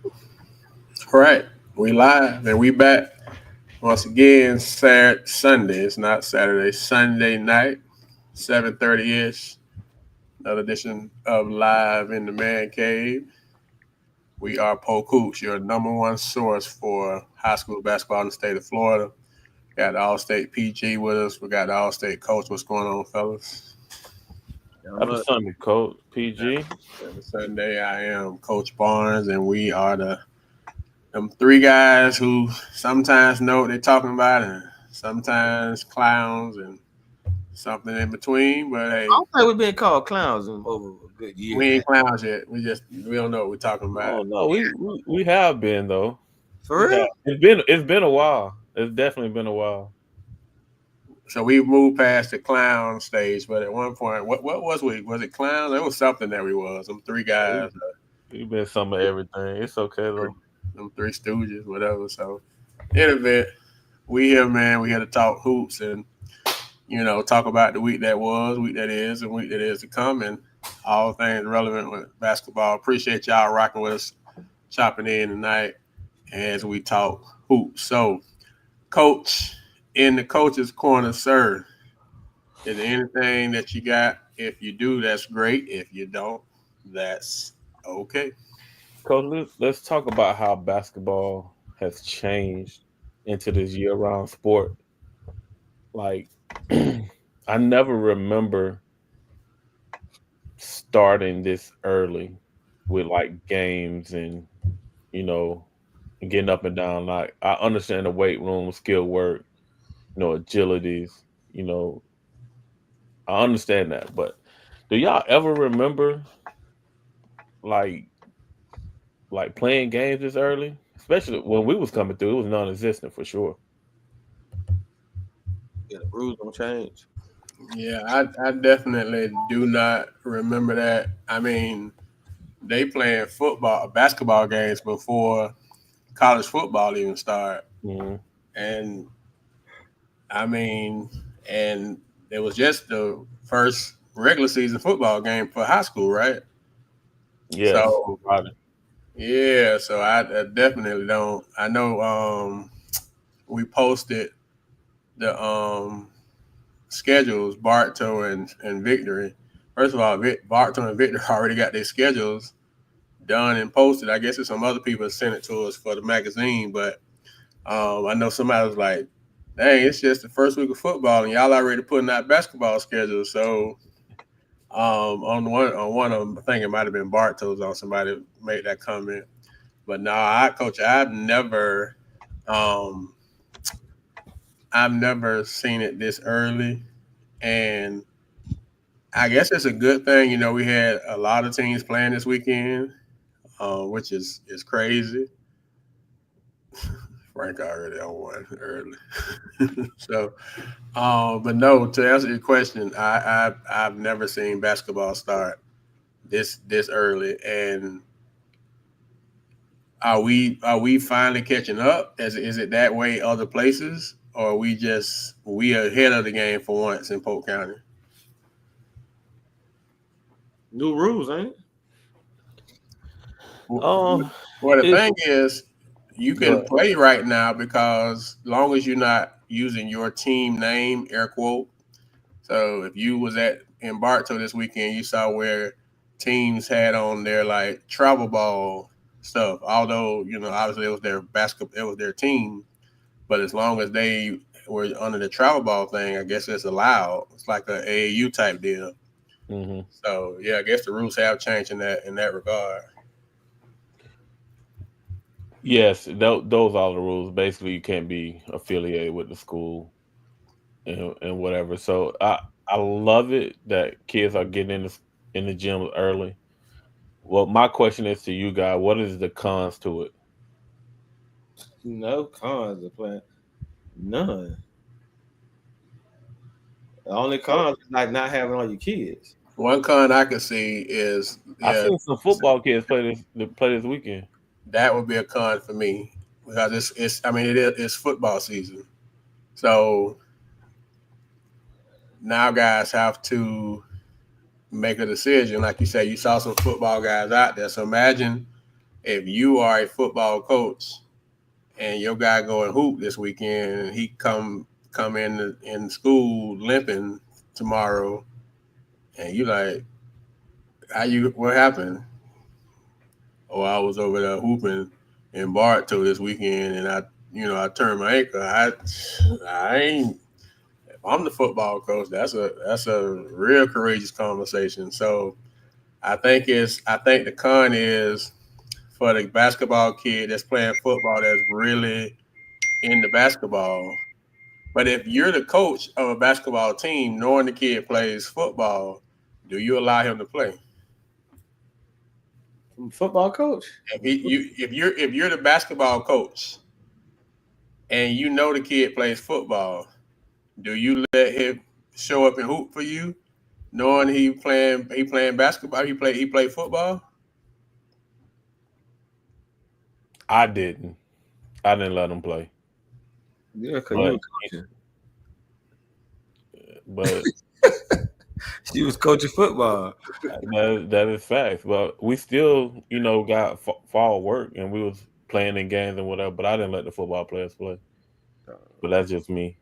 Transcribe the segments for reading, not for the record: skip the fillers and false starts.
All right, we live and we back once again. Sunday. It's not Saturday. Sunday night, 7:30 ish. Another edition of Live in the Man Cave. We are Polk, your number one source for high school basketball in the state of Florida. Got the All-State PG with us. We got the All-State coach. What's going on, fellas? Happy Sunday, Coach PG. Every Sunday, I am Coach Barnes, and we are them three guys who sometimes know what they're talking about, and sometimes clowns and something in between. But I hey, don't think we've been called clowns in over a good year. we ain't clowns yet. We don't know what we're talking about. Oh no, we have been though. For We real? have. It's been a while. It's definitely been a while. So we've moved past the clown stage, but at one point, what was we? Was it clowns? It was something that we was. Them three guys, We've been some of everything. It's okay though. them three stooges, whatever. So in event, we here, man. We here to talk hoops and talk about the week that was, week that is, and week that is to come, and all things relevant with basketball. Appreciate y'all rocking with us, chopping in tonight as we talk hoops. So, Coach, in the coach's corner, sir, is there anything that you got? If you do, that's great. If you don't, that's okay. Coach, let's talk about how basketball has changed into this year-round sport. Like, I never remember starting this early with like games and you know getting up and down. Like I understand the weight room, skill work, agilities. You know, I understand that, but do y'all ever remember like playing games this early? Especially when we was coming through, it was non-existent for sure. Yeah, the rules don't change. Yeah, I definitely do not remember that. I mean, they playing football, basketball games before college football even started. Hmm. And I mean, and it was just the first regular season football game for high school, right? Yes, So Rodney. yeah, so I definitely don't. I know we posted the schedules, Bartow and Victory. First of all, Bartow and Victor already got their schedules done and posted. I guess there's some other people that sent it to us for the magazine, but I know somebody was like, "Dang, it's just the first week of football, and y'all already putting out basketball schedules." So on one of them, I think it might have been Bartos on somebody made that comment. But no, coach, um, I've never seen it this early, and I guess it's a good thing. We had a lot of teams playing this weekend, which is crazy. Frank already on one early. So, but no, to answer your question, I've never seen basketball start this early, and are we finally catching up? Is it that way other places, or are we ahead of the game for once in Polk County? New rules, ain't it? Um, Well, the it's thing is, you can good. play right now because long as you're not using your team name, air quote. So if you was at in Bartow this weekend, you saw where teams had on their like travel ball stuff. Although obviously it was their basketball, it was their team, but as long as they were under the travel ball thing, I guess it's allowed. It's like a AAU type deal. Hmm. So yeah, I guess the rules have changed in that regard. Yes, those are the rules. Basically, you can't be affiliated with the school and whatever. So I love it that kids are getting in the gym early. Well, my question is to you guys: what is the cons to it? No cons of playing. None. The only cons is like not having all your kids. One con I could see is I yeah, seen some football kids play this weekend. that would be a con for me because it's I mean it's football season, so now guys have to make a decision. Like you said, you saw some football guys out there. So imagine if you are a football coach and your guy go and hoop this weekend and he come in school limping tomorrow, and you like, what happened? Oh, I was over there hooping in Bartow this weekend, and I turned my ankle. I ain't. If I'm the football coach, that's a real courageous conversation. So I think the con is for the basketball kid that's playing football that's really into basketball. But if you're the coach of a basketball team, knowing the kid plays football, do you allow him to play? Football coach. If you're the basketball coach and you know the kid plays football, do you let him show up and hoop for you, knowing he playing basketball, he play football? I didn't let him play. Yeah, because you were coaching. But she was coaching football. That is facts. But we still, got fall work and we was playing in games and whatever. But I didn't let the football players play. But that's just me.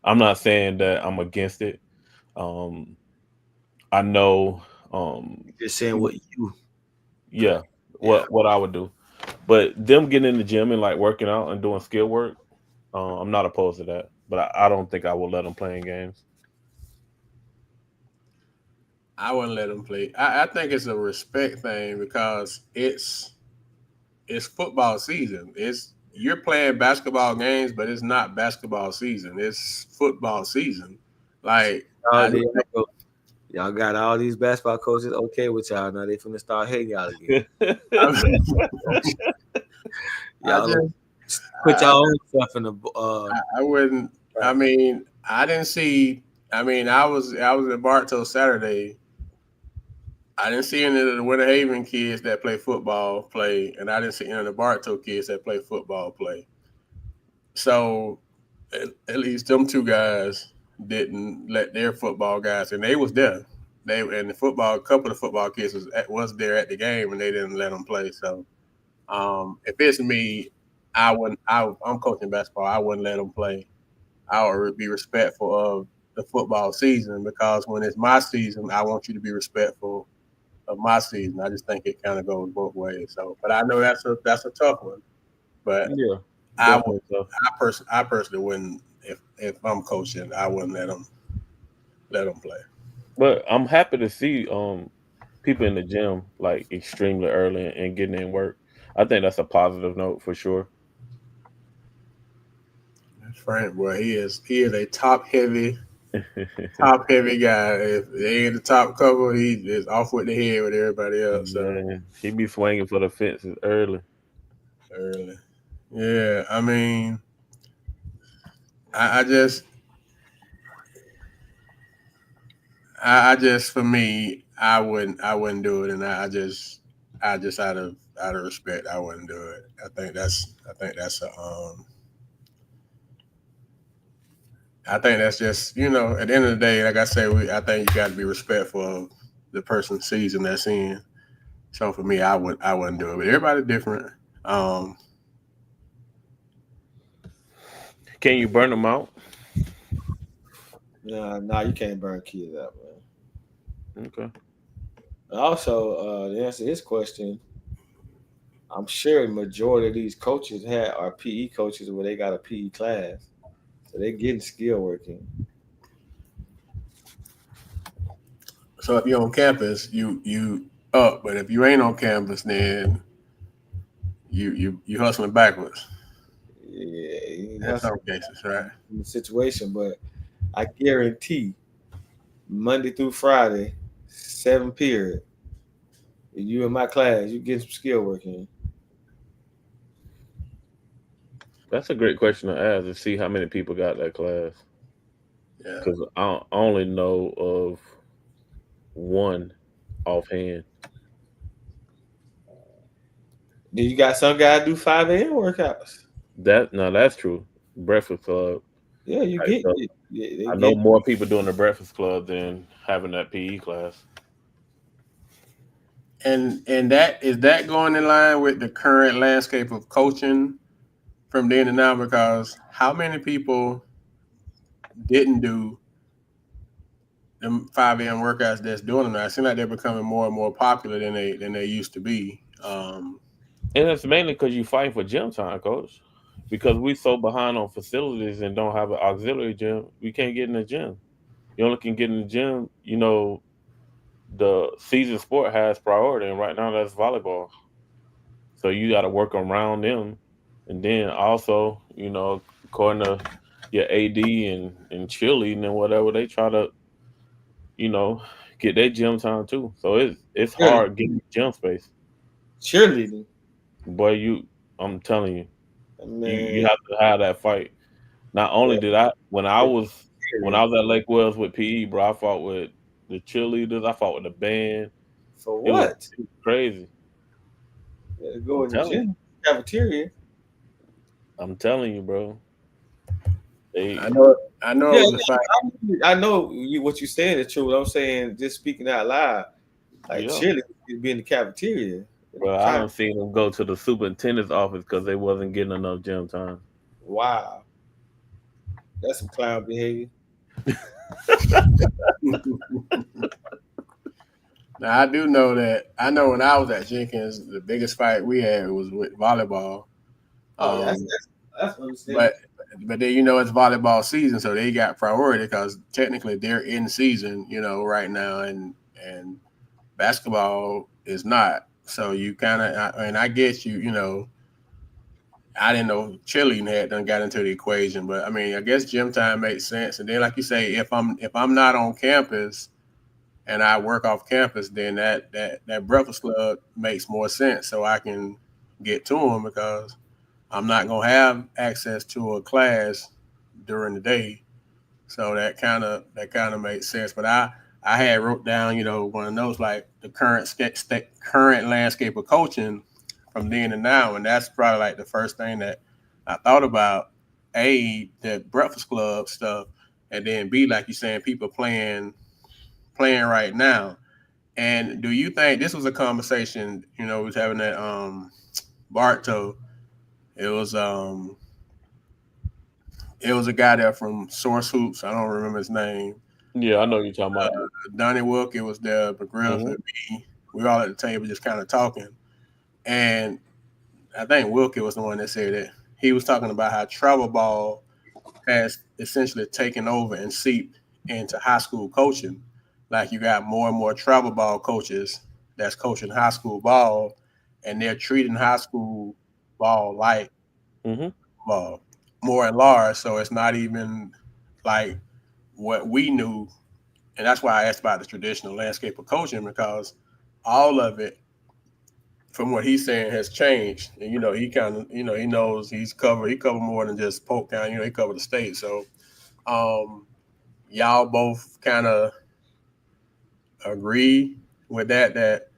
I'm not saying that I'm against it. I know. You're saying what you. Yeah. What I would do. But them getting in the gym and like working out and doing skill work, I'm not opposed to that. But I don't think I will let them play in games. I wouldn't let them play. I think it's a respect thing because it's football season. You're playing basketball games, but it's not basketball season. It's football season. Like y'all got all these basketball coaches okay with y'all now. They finna start hating y'all again. Y'all put y'all own stuff in the. I wouldn't. I mean, I didn't see. I mean, I was at Bartow Saturday. I didn't see any of the Winter Haven kids that play football play, and I didn't see any of the Bartow kids that play football play. So, at least them two guys didn't let their football guys, and they was there. A couple of football kids was there at the game, and they didn't let them play. So, if it's me, I'm coaching basketball. I wouldn't let them play. I would be respectful of the football season because when it's my season, I want you to be respectful of my season. I just think it kind of goes both ways. So, but I know that's a tough one. But yeah, I personally wouldn't. If I'm coaching, I wouldn't let them play. But I'm happy to see people in the gym like extremely early and getting in work. I think that's a positive note for sure. Frank, boy, he is a top heavy guy. If they in the top cover, he is off with the head with everybody else. So he be swinging for the fences early. Yeah, I mean, I just for me, I wouldn't do it, and I just out of respect, I wouldn't do it. I think that's just, at the end of the day, like I say, I think you got to be respectful of the person's season that's in. So for me, I wouldn't do it. But everybody's different. Can you burn them out? No, you can't burn kids out, man. Okay. Also, to answer his question, I'm sure the majority of these coaches are PE coaches where they got a PE class. So they're getting skill working. So if you're on campus, you up, but if you ain't on campus, then you hustling backwards. Yeah, in some cases, right? In the situation, but I guarantee Monday through Friday, 7 period. If you in my class, you get some skill work in. That's a great question to ask to see how many people got that class. Yeah. Because I only know of one offhand. Then you got some guys do 5 a.m. workouts. That's true. Breakfast Club. Yeah, you get. I know more people doing the Breakfast Club than having that PE class. And that is that going in line with the current landscape of coaching from then to now? Because how many people didn't do them 5 a.m. workouts that's doing them now? It seems like they're becoming more and more popular than they used to be. And it's mainly because you fight for gym time, coach. Because we so behind on facilities and don't have an auxiliary gym, we can't get in the gym. You only can get in the gym, the season sport has priority, and right now that's volleyball. So you got to work around them, and then also, according to your AD and cheerleading and whatever, they try to, you know, get their gym time too. So it's Cheerleading. hard getting gym space. Cheerleading. Boy, I'm telling you, you Man, have to have that fight. Not only yeah, did I when period. I was at Lake Wells with PE, bro, I fought with the cheerleaders, I fought with the band. For It was, what? it was crazy. Go I'm in the telling you. gym, cafeteria. I'm telling you, bro. They I know Yeah, it was a fight. I know what you're saying is true. What I'm saying, just speaking out loud, like yeah. cheerleading is be in the cafeteria. Bro, I Trying, done seen them go to the superintendent's office because they wasn't getting enough gym time. wow, that's some clown behavior. Now I do know that. I know when I was at Jenkins, the biggest fight we had was with volleyball. Oh yeah, Um, that's understandable. but but then it's volleyball season, so they got priority because technically they're in season, right now, and basketball is not. So you kind of, and I get you, I didn't know cheerleading had done got into the equation, but I mean, I guess gym time makes sense. And then, like you say, if I'm not on campus and I work off campus, then that breakfast club makes more sense, so I can get to them because I'm not gonna have access to a class during the day. So that kind of makes sense. But I had wrote down, one of those like the current landscape of coaching from then to now, and that's probably like the first thing that I thought about. A, the Breakfast Club stuff, and then B, like you saying, people playing right now. And do you think this was a conversation? We was having that Barto. It was it was a guy there from Source Hoops. I don't remember his name. Yeah, I know you're talking about. Donnie Wilkie was there, McGriff Hmm. and me. We were all at the table just kind of talking. And I think Wilkie was the one that said it. He was talking about how travel ball has essentially taken over and seeped into high school coaching. Like you got more and more travel ball coaches that's coaching high school ball, and they're treating high school ball like Hmm. ball, more at large. So it's not even like what we knew, and that's why I asked about the traditional landscape of coaching because all of it, from what he's saying, has changed. And he kind of, he knows he covered more than just Polk County. He covered the state. So um, y'all both kind of agree with that,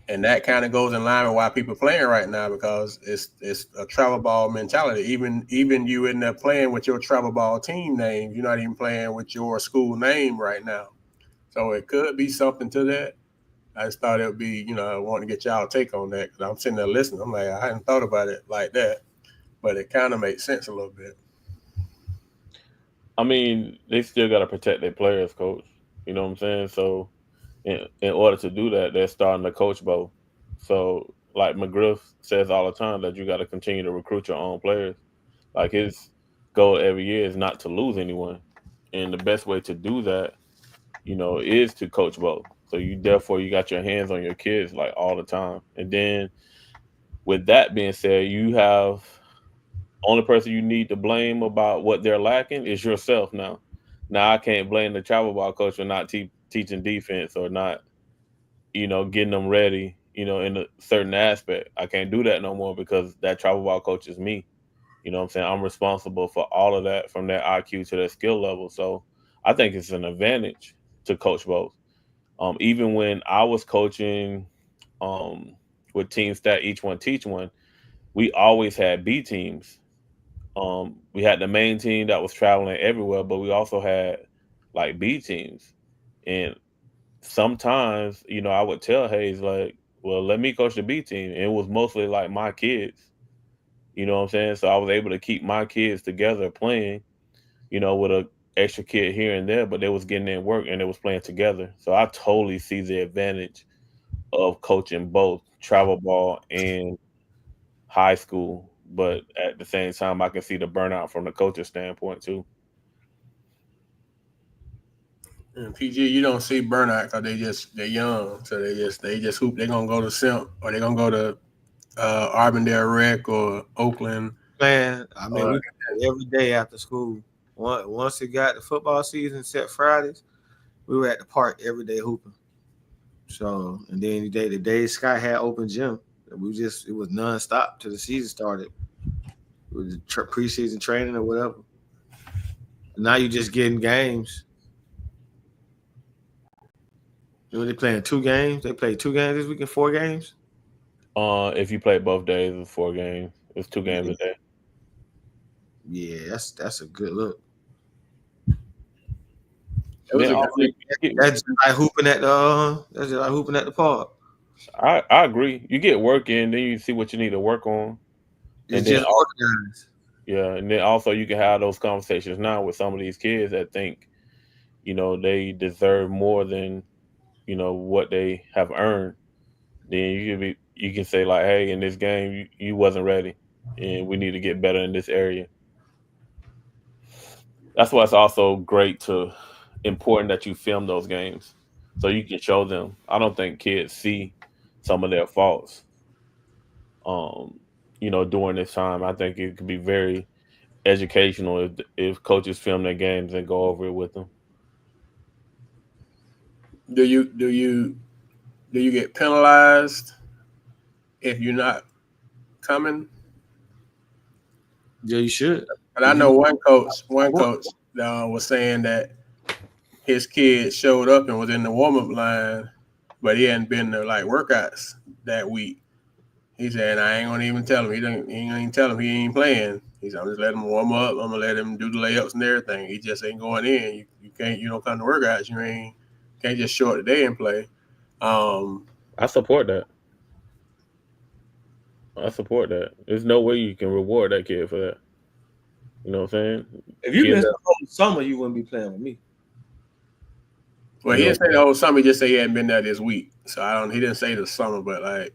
and that kind of goes in line with why people are playing right now because it's a travel ball mentality. Even you in there playing with your travel ball team name, you're not even playing with your school name right now. So it could be something to that. I just thought it would be, I want to get y'all take on that because I'm sitting there listening. I'm like, I hadn't thought about it like that, but it kind of makes sense a little bit. I mean, they still got to protect their players, coach. You know what I'm saying? So in order to do that, they're starting to coach both. So like McGriff says all the time that you got to continue to recruit your own players. Like his goal every year is not to lose anyone, and the best way to do that, is to coach both. So you got your hands on your kids like all the time. And then with that being said, you have only person you need to blame about what they're lacking is yourself now. Now I can't blame the travel ball coach for not teaching defense or not, getting them ready, in a certain aspect. I can't do that no more because that travel ball coach is me. You know what I'm saying? I'm responsible for all of that from their IQ to their skill level. So I think it's an advantage to coach both. Even when I was coaching um, with teams that each one teach one, we always had B teams. We had the main team that was traveling everywhere, but we also had like B teams. And sometimes, I would tell Hayes like, well, let me coach the B team. And it was mostly like my kids. You know what I'm saying? So I was able to keep my kids together playing, with a extra kid here and there, but they was getting in work and they was playing together. So I totally see the advantage of coaching both travel ball and high school. But at the same time, I can see the burnout from the coach's standpoint too. And PG, you don't see burnout because they're young, so they just hoop. They're gonna go to Simp or they're gonna go to Arbondale Rec or Oakland. Man, I mean, Or, we played every day after school. Once it got the football season set Fridays, we were at the park every day hooping. So, and then the day Sky had open gym, it was nonstop till the season started. It was preseason training or whatever. Now you just getting games. They playing 2 games. They played 2 games this weekend, 4 games. If you play both days, it's 4 games. It's 2 games a day. Yeah, that's a good look. Then also, That's just like hooping at the park. I agree. You get work in, then you see what you need to work on, It's and then just organized. yeah, and then also you can have those conversations now with some of these kids that think, they deserve more than what they have earned. Then you can say like, hey, in this game you wasn't ready, and we need to get better in this area. That's why it's also important that you film those games so you can show them. I don't think kids see some of their faults. During this time, I think it could be very educational if coaches film their games and go over it with them. do you get penalized if you're not coming? Yeah, you should. But I know one coach was saying that his kid showed up and was in the warm up line, but he hadn't been to like workouts that week. He said, I ain't gonna even tell him. He ain't gonna even tell him he ain't playing. He said, I'm just let him warm up. I'm gonna let him do the layups and everything. He just ain't going in. You don't come to workouts. Can't just show up today and play. I support that. There's no way you can reward that kid for that. You know what I'm saying? If you Kid missed that- the whole summer, you wouldn't be playing with me. Well, he didn't say the whole summer. He just said he hadn't been there this week. So I don't. He didn't say the summer, but like,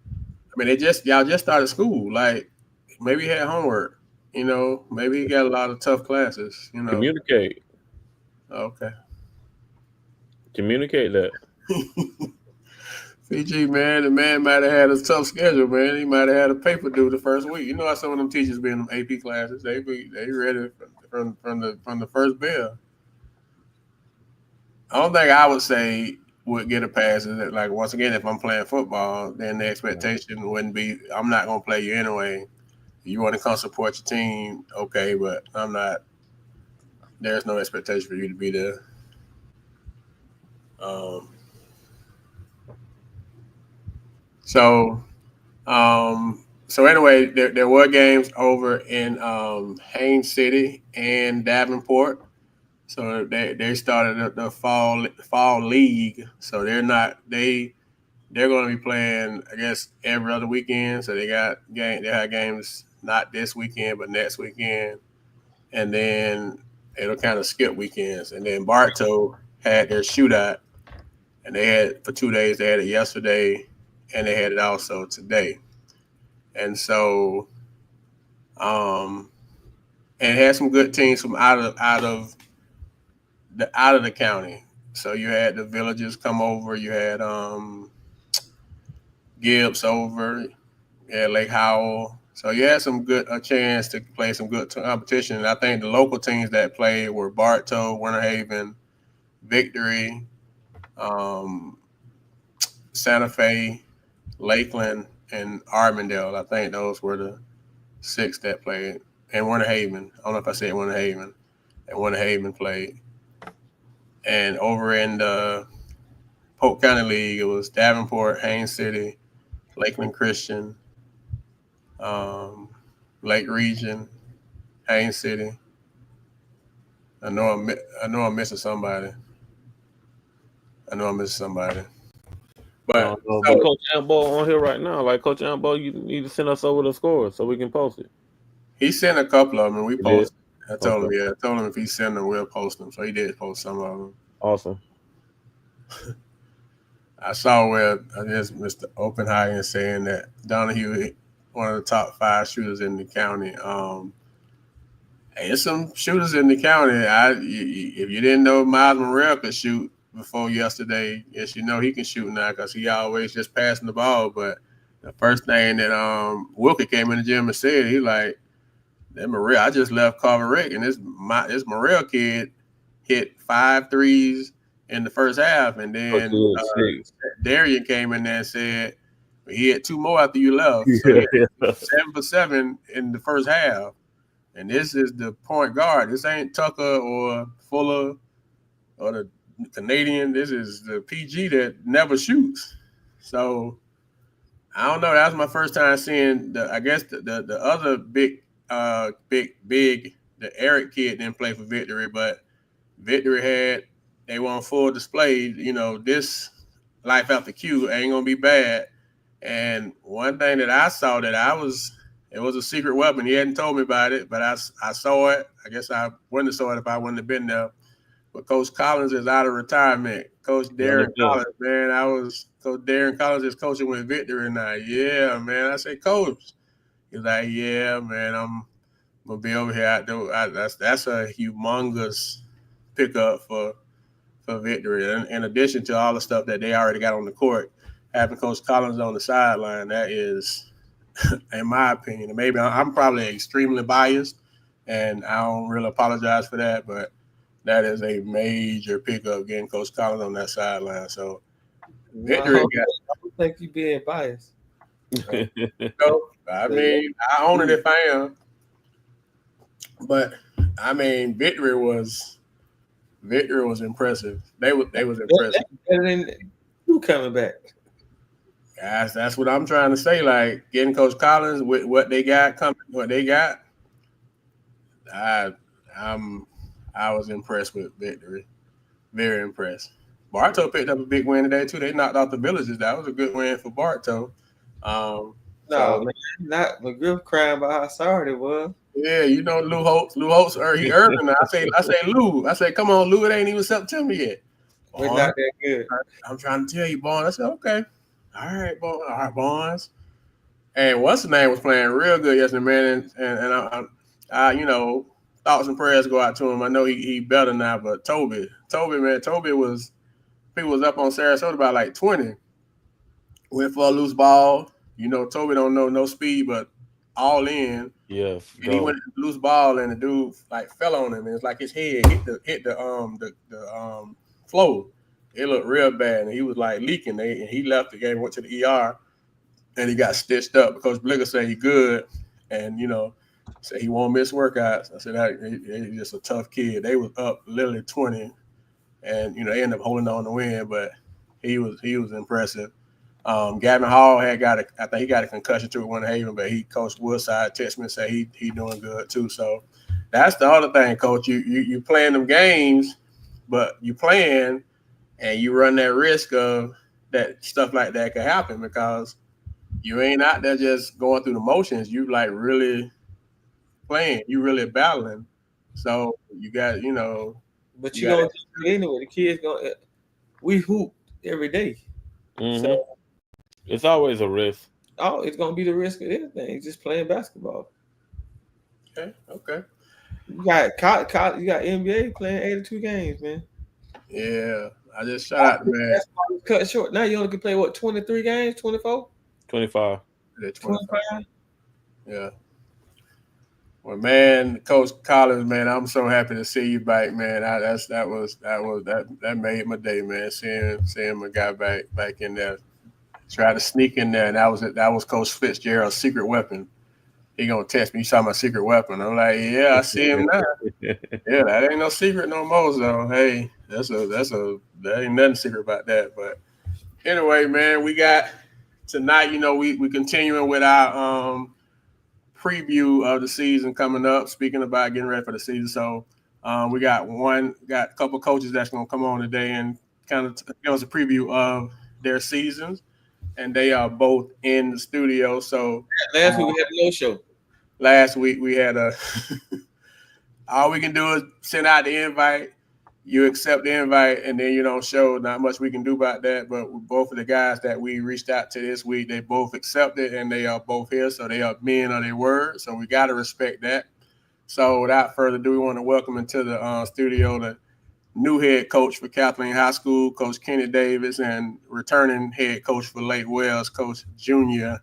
I mean, y'all just started school. Like, maybe he had homework. Maybe he got a lot of tough classes. Communicate. Okay. Communicate that. PG, man, the man might have had a tough schedule, man. He might have had a paper due the first week. You know how some of them teachers be in them AP classes. They ready from the first bell. I don't think I would say would get a pass is that, like, once again, if I'm playing football, then the expectation wouldn't be I'm not gonna play you anyway. You want to come support your team, okay, but I'm not. There's no expectation for you to be there. So anyway, there were games over in Haines City and Davenport. So they started the fall league. So they're going to be playing, I guess, every other weekend. So they have games not this weekend but next weekend, and then it'll kind of skip weekends. And then Bartow had their shootout, and they had for 2 days. They had it yesterday, and they had it also today. And so, and it had some good teams from out of the county. So you had the Villagers come over. You had Gibbs over. You had Lake Howell. So you had a chance to play some good competition. And I think the local teams that played were Bartow, Winter Haven, Victory, Santa Fe, Lakeland, and Arbondale. I think those were the 6 that played. And Winter Haven. I don't know if I said Winter Haven. And Winter Haven played. And over in the Polk County League, it was Davenport, Haines City, Lakeland Christian, Lake Region, Haines City. I know I'm missing somebody. But but Coach Ambo on here right now. Like Coach Ambo, you need to send us over the scores so we can post it. he sent a couple of them, and we posted. I told Okay. him, I told him if he sent them, we'll post them. So he did post some of them. Awesome. I saw where I guess Mr. Oppenhagen saying that Donahue, one of the top 5 shooters in the county. Hey, there's some shooters in the county. If you didn't know Miles Morrell could shoot before yesterday, yes, you know he can shoot now because he always just passing the ball. But the first thing that Wilkie came in the gym and said, he like, that Morrell, I just left Carver Rick, and this Morrell kid hit 5 threes in the first half, and then Darian came in there and said he had 2 more after you left. So he had 7 for 7 in the first half. And this is the point guard. This ain't Tucker or Fuller or the Canadian. This is the PG that never shoots. So I don't know. That was my first time seeing the other big, the Eric kid didn't play for Victory, but Victory they were on full display. You know, this life after Q ain't gonna be bad. And one thing that I saw it was a secret weapon. He hadn't told me about it, but I saw it. I guess I wouldn't have saw it if I wouldn't have been there. But Coach Collins is out of retirement. Coach Darren Collins, man. Coach Darren Collins is coaching with Victory now. Yeah, man. I say, Coach. He's like, yeah, man. I'm gonna be over here. That's a humongous pickup for Victory. In addition to all the stuff that they already got on the court, having Coach Collins on the sideline, that is, in my opinion, and maybe I'm probably extremely biased, and I don't really apologize for that, but that is a major pickup getting Coach Collins on that sideline. So, Victory I don't think you being biased. I mean, I own it if I am, but I mean, Victory was impressive. They was impressive. Better than you coming back. Guys, that's what I'm trying to say. Like getting Coach Collins with what they got coming, I was impressed with Victory. Very impressed. Bartow picked up a big win today too. They knocked out the Villages. That was a good win for Bartow. Man, not McGriff crying about how sorry it was. Yeah, you know Lou Holtz, he earning. I say Lou. I say, come on, Lou. It ain't even September yet. We're not that good. I'm trying to tell you, Barnes. I said, okay. All right, Barnes. And what's the name was playing real good yesterday, man. And I you know, thoughts and prayers go out to him. I know he better now, but Toby, man, he was up on Sarasota by like 20. Went for a loose ball. You know, Toby don't know no speed, but all in. Yes. And he went to the loose ball, and the dude like fell on him, and it's like his head hit the floor. It looked real bad, and he was like leaking. And he left the game, went to the ER, and he got stitched up because Blicker said he good, and you know, said he won't miss workouts. I said he's just a tough kid. They was up literally 20, and you know they ended up holding on to win, but he was impressive. Gavin Hall I think he got a concussion too at Winter Haven, but he coached Woodside. Text me and say he doing good too. So that's the other thing, Coach. You playing them games, but you playing and you run that risk of that stuff like that could happen because you ain't out there just going through the motions. You like really playing. You really battling. So you got, you know. But you don't do it anyway. The kids we hoop every day. Mm-hmm. So it's always a risk. Oh, it's gonna be the risk of anything. Just playing basketball. Okay. You got NBA playing 82 games, man. Yeah, I just shot out the man. Cut short. Now you only can play 23 games, 24? 25. 25. Yeah. Well, man, Coach Collins, man, I'm so happy to see you back, man. That made my day, man. Seeing my guy back in there. Tried to sneak in there, and that was Coach Fitzgerald's secret weapon. He gonna test me. You saw my secret weapon. I'm like, yeah, I see him now. Yeah, that ain't no secret no more. So hey, that ain't nothing secret about that. But anyway, man, we got tonight. You know, we continuing with our preview of the season coming up. Speaking about getting ready for the season, so we got a couple coaches that's gonna come on today and kind of give us a preview of their seasons, and they are both in the studio. So Last week we had a no show. last week we had a all we can do is send out the invite. You accept the invite, and then you don't show. Not much we can do about that. But both of the guys that we reached out to this week, they both accepted, and they are both here. So they are men of their word. So we got to respect that. So without further ado, we want to welcome into the studio the new head coach for Kathleen High School, Coach Kenny Davis, and returning head coach for Lake Wells, Coach Junior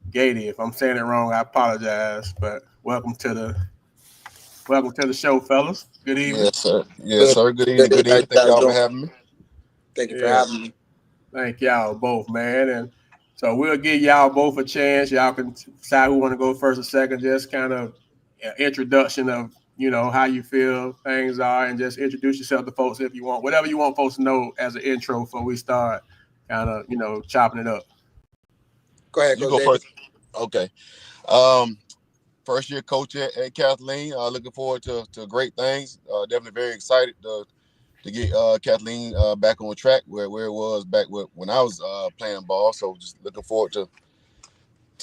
Geidi. If I'm saying it wrong, I apologize. But welcome to the show, fellas. Good evening. Yes, sir. Yes, sir. Good evening. Good evening. Thank y'all for having me. Thank you for having me. Thank y'all both, man. And so we'll give y'all both a chance. Y'all can decide who want to go first or second. Just kind of introduction of, how you feel things are, and just introduce yourself to folks if you want. Whatever you want folks to know as an intro before we start kind of, chopping it up. Go ahead, you go first. Okay. First year coach at Kathleen. Looking forward to great things. Definitely very excited to get Kathleen back on track where it was back when I was playing ball. So just looking forward to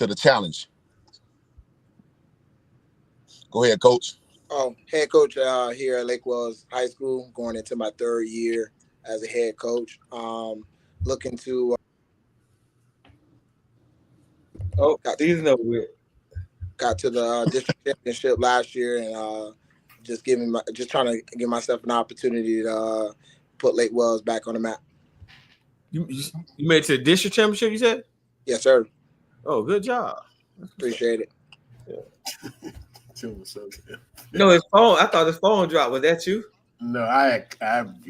the challenge. Go ahead, Coach. Head coach here at Lake Wells High School, going into my third year as a head coach. Looking to got to the district championship last year, and just trying to give myself an opportunity to put Lake Wells back on the map. You made it to the district championship, you said? Yes, sir. Oh, good job. Appreciate it. Yeah. No, his phone. I thought his phone dropped. Was that you? No, I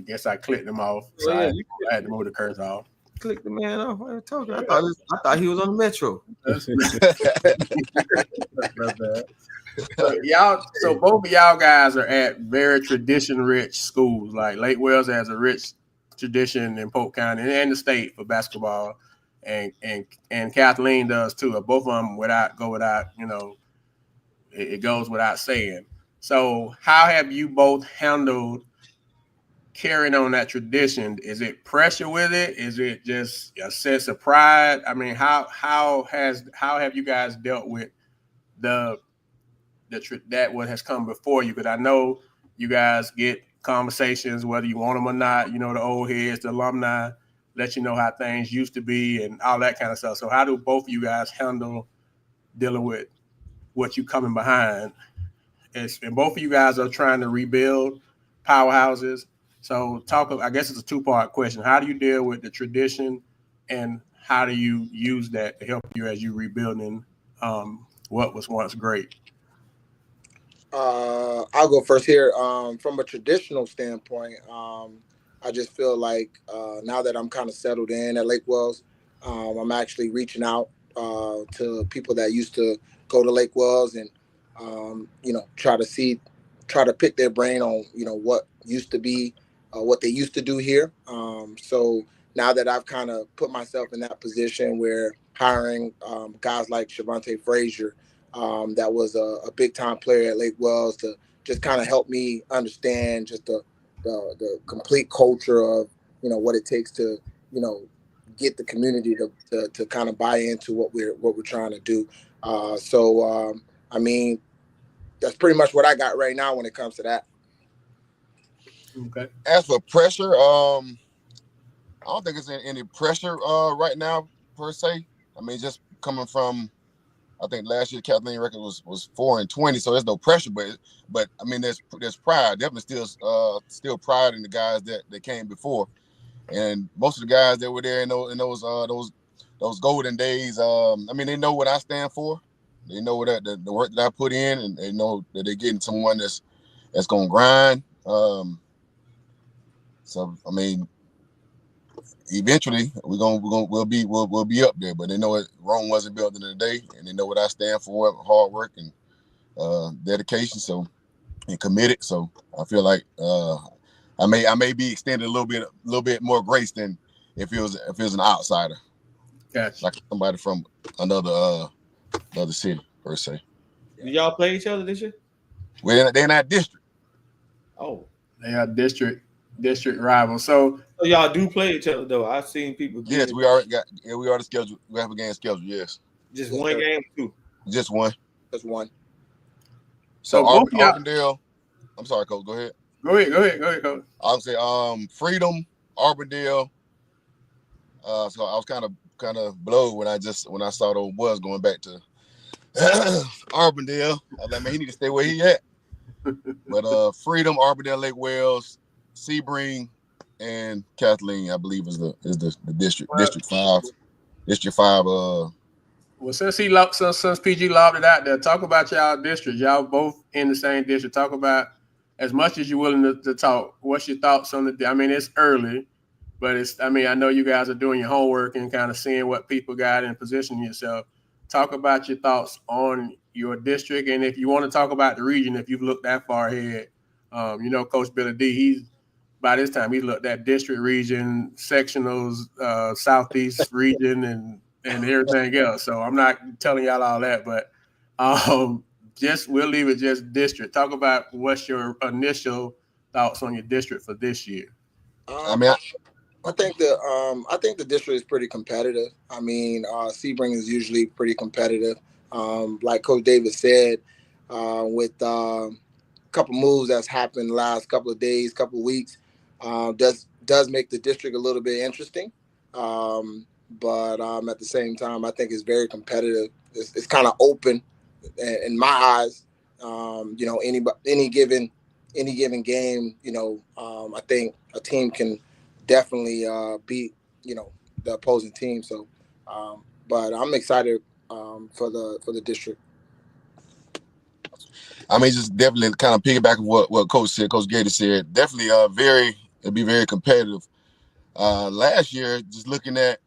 guess I clicked him off. So I had to move the curse off. Click the man off. What are you talking? I thought he was on the metro. So both of y'all guys are at very tradition-rich schools. Like Lake Wells has a rich tradition in Polk County and the state for basketball, and Kathleen does too. Both of them it goes without saying. So how have you both handled carrying on that tradition? Is it pressure with it? Is it just a sense of pride? I mean, how have you guys dealt with that what has come before you? Because I know you guys get conversations, whether you want them or not, the old heads, the alumni, let you know how things used to be and all that kind of stuff. So how do both of you guys handle dealing with what you coming behind? And both of you guys are trying to rebuild powerhouses. So I guess it's a two-part question. How do you deal with the tradition, and how do you use that to help you as you rebuilding what was once great? I'll go first here. From a traditional standpoint, I just feel like now that I'm kind of settled in at Lake Wells, I'm actually reaching out to people that used to go to Lake Wells and try to pick their brain on what used to be, what they used to do here. So now that I've kind of put myself in that position where hiring guys like Shavante Frazier, that was a big time player at Lake Wells, to just kind of help me understand just the complete culture of what it takes to get the community to kind of buy into what we're trying to do. I mean, that's pretty much what I got right now when it comes to that. Okay. As for pressure, I don't think it's any pressure right now per se. I mean, just coming from, I think last year Kathleen record was 4-20, so there's no pressure. But I mean, there's pride. Definitely still pride in the guys that came before, and most of the guys that were there in those golden days. I mean, they know what I stand for. They know what the work that I put in, and they know that they're getting someone that's gonna grind. So I mean, eventually we'll be up there. But they know it. Rome wasn't built in a day, and they know what I stand for: hard work and dedication. So and committed. So I feel like I may be extended a little bit more grace than if it was an outsider. Gotcha. Like somebody from another city per se. Did y'all play each other this year? Well, they're not district. Oh, they are district rivals. So So y'all do play each other though. I've seen people. Yes, we already scheduled. We have a game scheduled. Yes, just one game or two. Just one. Just one. So Arbondale. I'm sorry, Coach. Go ahead. Go ahead, Coach. I would say Freedom, Arbondale. So I was kind of blown when I saw those boys going back to Arbondale. I was like, man, he need to stay where he at. But Freedom, Arbondale, Lake Wales, Sebring, and Kathleen, I believe is the district. Well, District 5. District 5. Well, since PG lobbed it out there, talk about y'all district. Y'all both in the same district. Talk about as much as you're willing to talk. What's your thoughts on the? I mean, it's early, but I know you guys are doing your homework and kind of seeing what people got and positioning yourself. Talk about your thoughts on your district, and if you want to talk about the region, if you've looked that far ahead, Coach Billy D, by this time he's looked at district, region, sectionals, southeast region, and everything else. So I'm not telling y'all all that, but we'll leave it just district. Talk about what's your initial thoughts on your district for this year. I think the district is pretty competitive. I mean, Sebring is usually pretty competitive. Like Coach Davis said, with a couple moves that's happened the last couple of days, couple of weeks, does make the district a little bit interesting. But at the same time, I think it's very competitive. It's kind of open in my eyes. Any given game, I think a team can definitely beat the opposing team. So, but I'm excited for the district. I mean, just definitely kind of piggyback on what Coach said. Coach Geidi said, definitely it'll be very competitive. Last year, just looking at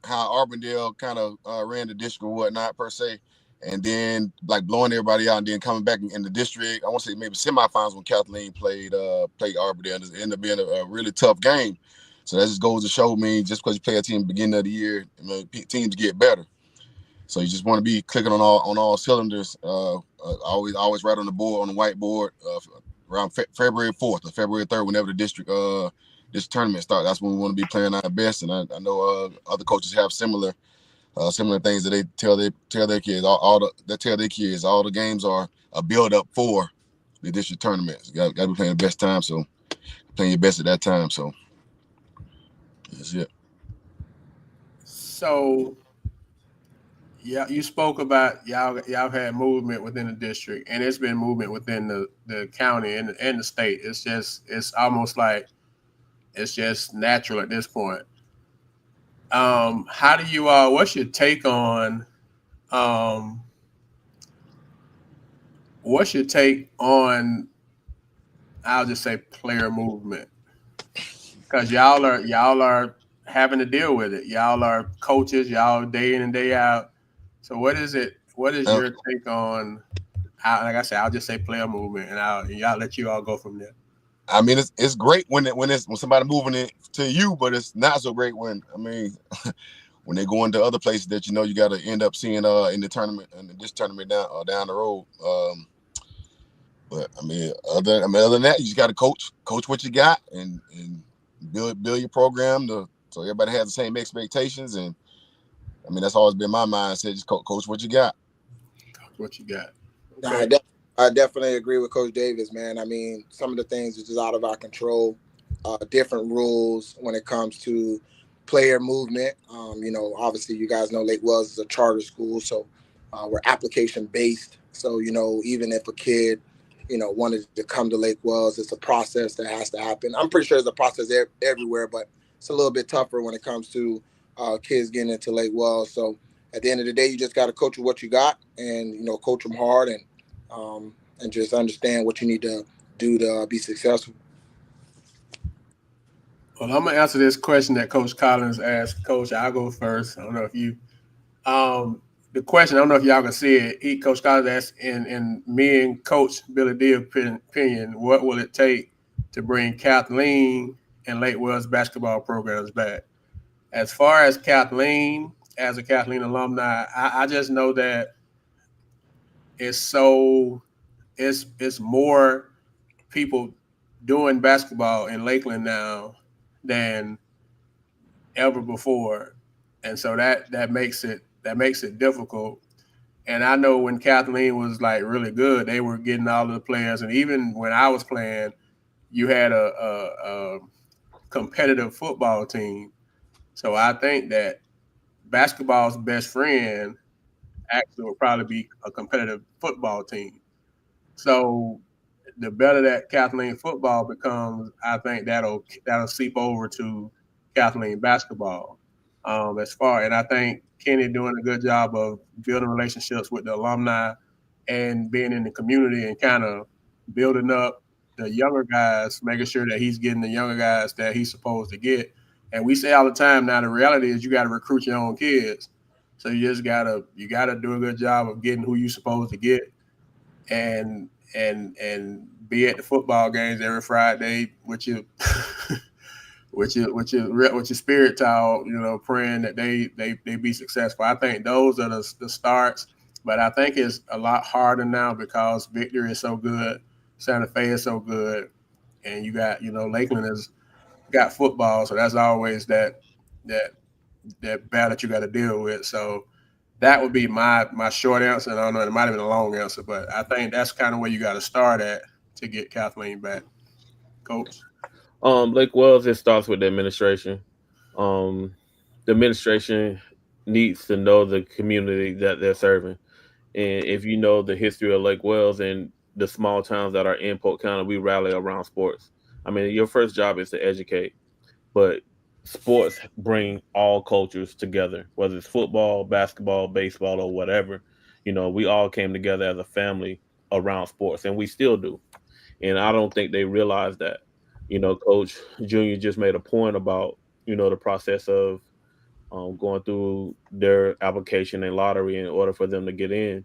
how Arbondale kind of ran the district or whatnot per se, and then like blowing everybody out and then coming back in the district. I want to say maybe semifinals when Kathleen played Arbondale. It ended up being a really tough game. So that just goes to show me, just because you play a team at the beginning of the year, teams get better. So you just want to be clicking on all cylinders. Always right on the board, on the whiteboard, around February 4th or February 3rd, whenever the district this tournament starts. That's when we want to be playing our best. And I know other coaches have similar things that they tell their kids. They tell their kids all the games are a build up for the district tournaments. You got to be playing the best time. So playing your best at that time. So that's it. So, yeah, you spoke about y'all had movement within the district, and it's been movement within the county and the state. It's almost like it's just natural at this point. How do you all? What's your take on? What's your take on? I'll just say player movement, because y'all are having to deal with it. Y'all are coaches. Y'all day in and day out. So what is it? What is your take on? Like I said, I'll just say player movement, and y'all let you all go from there. I mean, it's great when somebody moving it to you, but it's not so great when when they go into other places that you got to end up seeing in the tournament and this tournament down the road. But I mean, other than that, you just got to coach what you got and build your program so everybody has the same expectations. And I mean, that's always been my mindset: just coach what you got. Coach what you got. Okay. I definitely agree with Coach Davis, man. I mean, some of the things are just out of our control. Different rules when it comes to player movement. Obviously, you guys know Lake Wells is a charter school, so we're application based. So, even if a kid, wanted to come to Lake Wells, it's a process that has to happen. I'm pretty sure there's a process everywhere, but it's a little bit tougher when it comes to kids getting into Lake Wells. So at the end of the day, you just got to coach what you got and, coach them hard and just understand what you need to do to be successful. Well, I'm going to answer this question that Coach Collins asked. Coach, I'll go first. I don't know if you the question, I don't know if y'all can see it. Coach Collins asked, in me and Coach Billy D's opinion, what will it take to bring Kathleen and Lake Wells basketball programs back? As far as Kathleen, as a Kathleen alumni, I just know that it's more people doing basketball in Lakeland now than ever before, and so that makes it difficult. And I know when Kathleen was like really good, they were getting all of the players, and even when I was playing, you had a competitive football team. So I think that basketball's best friend actually would probably be a competitive football team. So the better that Kathleen football becomes, I think that'll seep over to Kathleen basketball. And I think Kenny doing a good job of building relationships with the alumni and being in the community and kind of building up the younger guys, making sure that he's getting the younger guys that he's supposed to get. And we say all the time now, the reality is you got to recruit your own kids. So you gotta do a good job of getting who you're supposed to get, and be at the football games every Friday with your with your spirit towel, praying that they be successful. I think those are the starts, but I think it's a lot harder now because Victory is so good, Santa Fe is so good, and you got Lakeland has got football, so that's always that battle that you got to deal with. So that would be my short answer. And I don't know, it might have been a long answer, but I think that's kind of where you got to start at to get Kathleen back. Coach? Lake Wells, it starts with the administration. The administration needs to know the community that they're serving. And if you know the history of Lake Wells and the small towns that are in Polk County, we rally around sports. I mean, your first job is to educate, but sports bring all cultures together, whether it's football, basketball, baseball, or whatever. We all came together as a family around sports, and we still do. And I don't think they realize that. Coach Junior just made a point about, the process of going through their application and lottery in order for them to get in.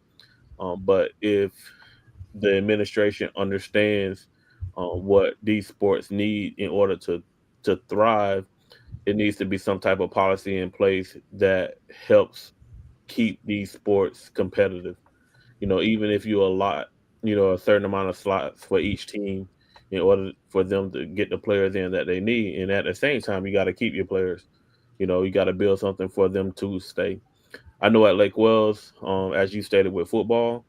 But if the administration understands what these sports need in order to thrive, it needs to be some type of policy in place that helps keep these sports competitive. Even if you allot, a certain amount of slots for each team in order for them to get the players in that they need. And at the same time, you got to keep your players. You got to build something for them to stay. I know at Lake Wells, as you stated with football,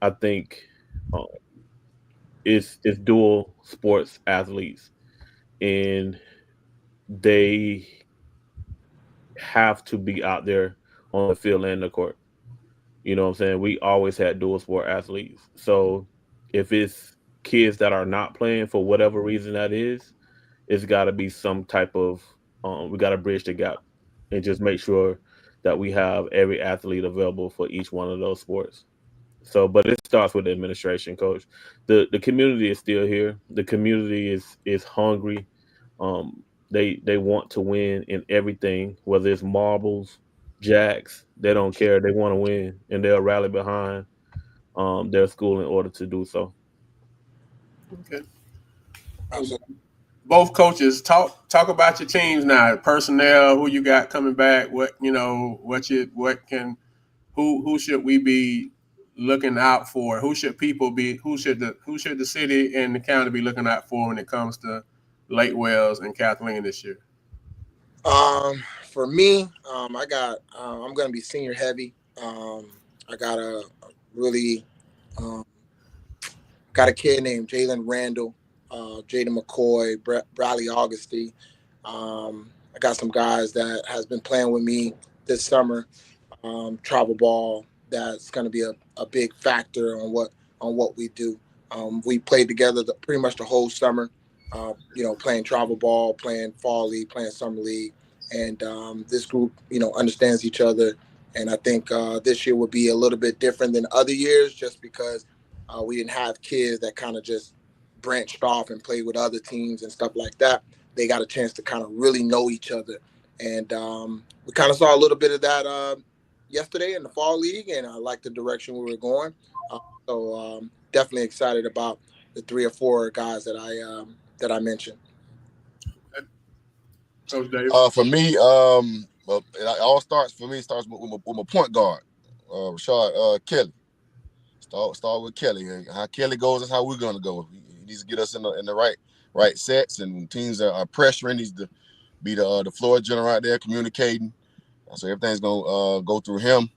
I think uh, it's dual sports athletes, and they have to be out there on the field and the court. You know what I'm saying? We always had dual sport athletes. So if it's kids that are not playing for whatever reason that is, it's got to be some type of we got to bridge the gap and just make sure that we have every athlete available for each one of those sports. So, but it starts with the administration, coach. The community is still here. The community is hungry. They want to win in everything, whether it's marbles, jacks. They don't care. They want to win, and they'll rally behind their school in order to do so. Okay. Both coaches talk about your teams now. Personnel, who you got coming back. Who should we be looking out for? Who should the city and the county be looking out for when it comes to Lake Wells and Kathleen this year? For me, I'm going to be senior heavy. I got a really got a kid named Jalen Randall, Jaden McCoy, Bradley Augusty. I got some guys that has been playing with me this summer, travel ball. That's going to be a big factor on what we do. We played together pretty much the whole summer. Playing travel ball, playing fall league, playing summer league, and this group, understands each other. And I think this year would be a little bit different than other years, just because we didn't have kids that kind of just branched off and played with other teams and stuff like that. They got a chance to kind of really know each other, and we kind of saw a little bit of that yesterday in the fall league, and I like the direction we were going. So definitely excited about the 3 or 4 guys that I mentioned. Coach Dave? For me, well, it all starts with my point guard, Rashad Kelly. Start with Kelly. How Kelly goes is how we're gonna go. He needs to get us in the right sets, and when teams are pressuring, needs to be the floor general out there communicating. So everything's gonna go through him.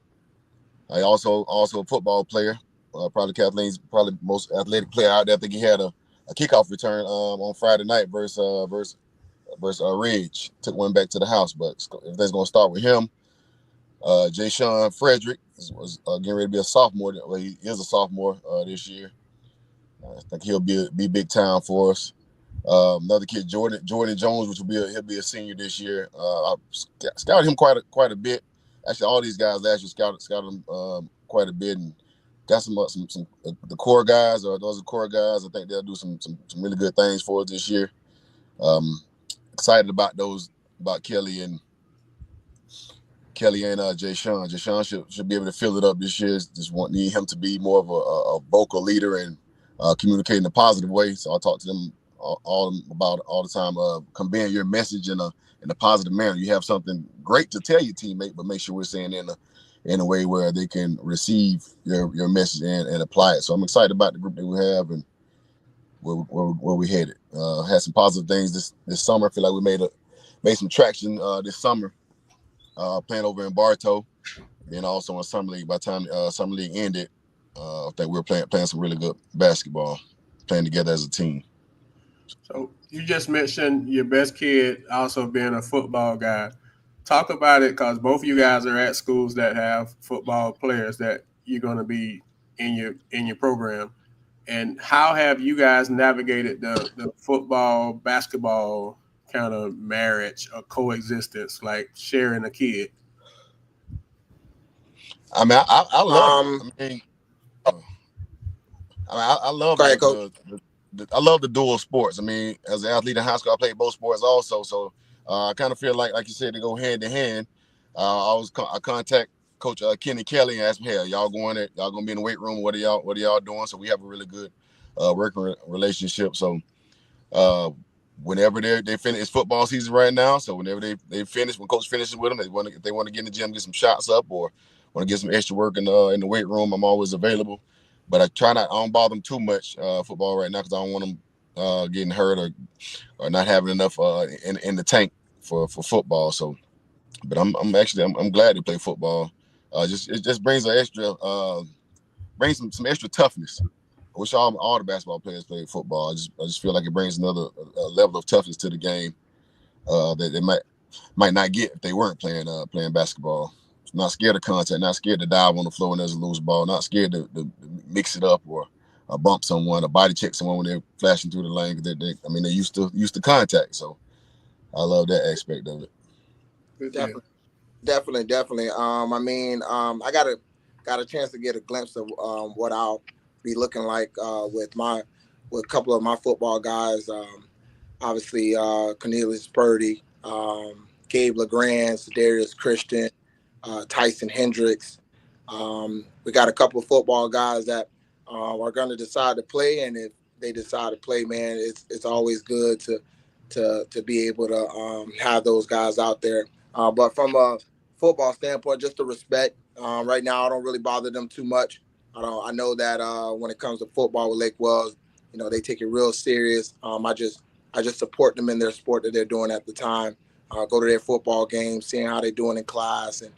I also a football player. Probably Kathleen's probably most athletic player out there. I think he had a kickoff return on Friday night versus Ridge. Took one back to the house, but everything's gonna start with him. Jay Sean Frederick was getting ready to be a sophomore. Well, he is a sophomore this year. I think he'll be big time for us. Another kid, Jordan Jones, which he'll be a senior this year. I scouted him quite a bit. Actually, all these guys last year scouted him quite a bit, and got some the core guys, or those are core guys. I think they'll do some really good things for us this year. Excited about Kelly and Jay Sean. Jay Sean should be able to fill it up this year. Just need him to be more of a vocal leader and communicate in a positive way. So I talk to them all the time. Conveying your message in a positive manner. You have something great to tell your teammate, but make sure we're saying in a way where they can receive your message and apply it. So I'm excited about the group that we have and where we headed. Had some positive things this summer. I feel like we made some traction this summer. Playing over in Bartow, and also in Summer League. By the time Summer League ended, I think we were playing some really good basketball, playing together as a team. So you just mentioned your best kid also being a football guy. Talk about it, because both of you guys are at schools that have football players that you're going to be in your program. And how have you guys navigated the football, basketball kind of marriage or coexistence, like sharing a kid? I mean, I love it. I love I love the dual sports. I mean, as an athlete in high school, I played both sports also. So I kind of feel like you said, they go hand in hand. I contact Coach Kenny Kelly and ask him, hey, y'all gonna be in the weight room? What are y'all doing? So we have a really good working relationship. So whenever they finish, it's football season right now. So whenever they finish, when coach finishes with them, if they want to get in the gym, get some shots up, or want to get some extra work in the weight room, I'm always available. But I don't bother them too much football right now, because I don't want them getting hurt or not having enough in the tank for football. So, but I'm glad to play football. It just brings an extra brings some extra toughness. I wish all the basketball players played football. I just feel like it brings another level of toughness to the game that they might not get if they weren't playing basketball. Not scared of contact, not scared to dive on the floor when there's a loose ball, not scared to mix it up or bump someone, or body check someone when they're flashing through the lane. They're used to contact. So I love that aspect of it. Definitely. I got a chance to get a glimpse of what I'll be looking like with a couple of my football guys. Obviously, Cornelius Purdy, Gabe LeGrand, Darius Christian, Tyson Hendricks. We got a couple of football guys that are going to decide to play, and if they decide to play, man, it's always good to be able to have those guys out there. But from a football standpoint, just the respect. Right now, I don't really bother them too much. I know that when it comes to football with Lake Wells, they take it real serious. I just support them in their sport that they're doing at the time. Go to their football games, seeing how they're doing in class, and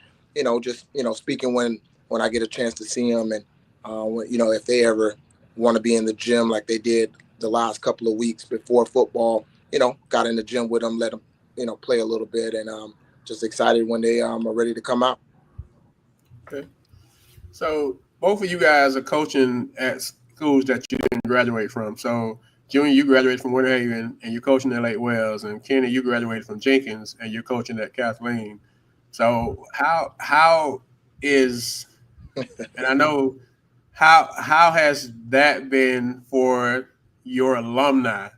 just speaking when I get a chance to see them, and if they ever want to be in the gym like they did the last couple of weeks before football, got in the gym with them, let them play a little bit, and just excited when they are ready to come out. Okay, so both of you guys are coaching at schools that you didn't graduate from. So Junior, you graduated from Winter Haven and you're coaching at Lake Wells, and Kenny, you graduated from Jenkins and you're coaching at Kathleen. So how is, and I know, how has that been for your alumni?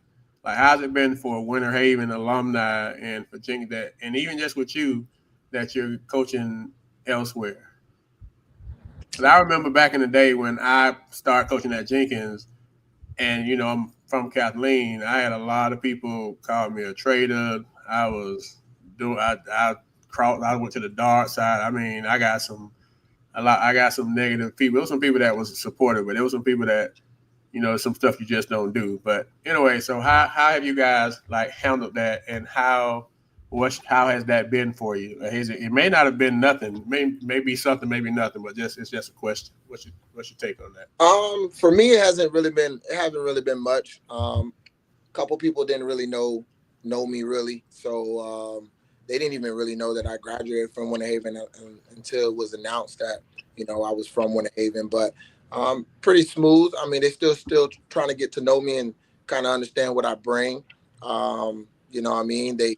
Like, how's it been for Winter Haven alumni and for Jenkins, and even just with you, that you're coaching elsewhere? Because I remember back in the day when I started coaching at Jenkins, and I'm from Kathleen, I had a lot of people call me a traitor. I went to the dark side. I mean, I got some negative people. There were some people that was supportive, but there were some people that, some stuff you just don't do. But anyway, so how have you guys like handled that, and how has that been for you? It may not have been nothing, may be something, maybe nothing, but it's just a question. What's your take on that? For me, it hasn't really been much. Couple people didn't really know me really, so they didn't even really know that I graduated from Winter Haven until it was announced that I was from Winter Haven. But pretty smooth. I mean, they still trying to get to know me and kind of understand what I bring. What I mean, they're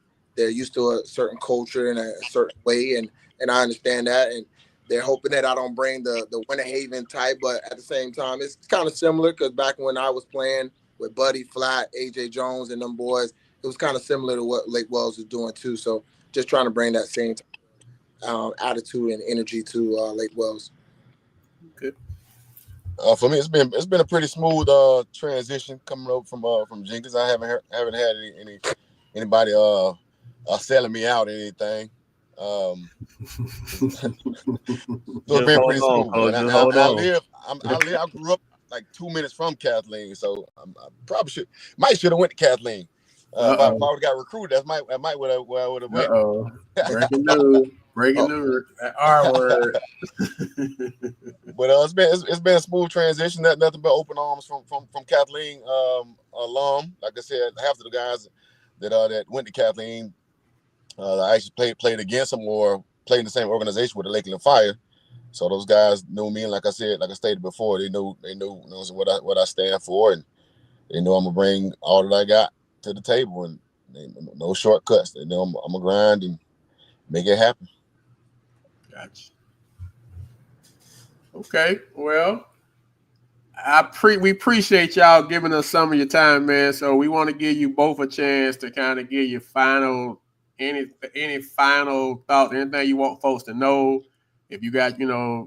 used to a certain culture and a certain way, and I understand that, and they're hoping that I don't bring the Winter Haven type, but at the same time, it's kind of similar because back when I was playing with Buddy Flat, AJ Jones, and them boys, it was kind of similar to what Lake Wells is doing too. So just trying to bring that same attitude and energy to Lake Wells. Good. For me, it's been a pretty smooth transition coming over from Jenkins. I haven't had anybody selling me out or anything. So it's been pretty smooth. I grew up like 2 minutes from Kathleen, so I probably should have went to Kathleen. If I would have got recruited, that might would have went. Breaking news. That R word. But it's been a smooth transition. Nothing but open arms from Kathleen alum. Like I said, half of the guys that went to Kathleen, I actually played against them or played in the same organization with the Lakeland Fire. So those guys knew me, and like I stated before, they knew what I stand for, and they know I'm gonna bring all that I got to the table, and no shortcuts. They know I'm gonna grind and make it happen. Gotcha. Okay, well, we appreciate y'all giving us some of your time, man. So we want to give you both a chance to kind of give your any final thoughts, anything you want folks to know. If you got,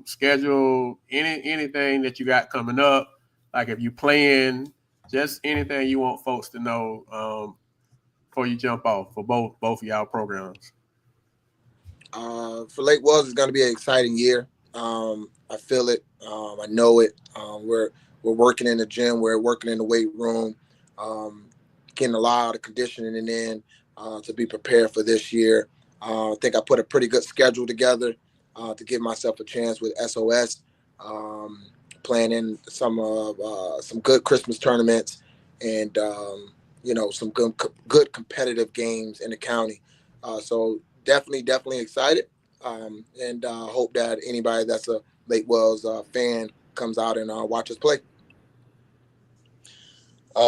schedule anything that you got coming up, like if you playing, just anything you want folks to know before you jump off for both of y'all programs. For Lake Wells, it's going to be an exciting year. I feel it. I know it. We're working in the gym. We're working in the weight room, getting a lot of conditioning in to be prepared for this year. I think I put a pretty good schedule together to give myself a chance with SOS, planning some good Christmas tournaments and some good competitive games in the county. So definitely excited, and hope that anybody that's a Lake Wells fan comes out and watch us play.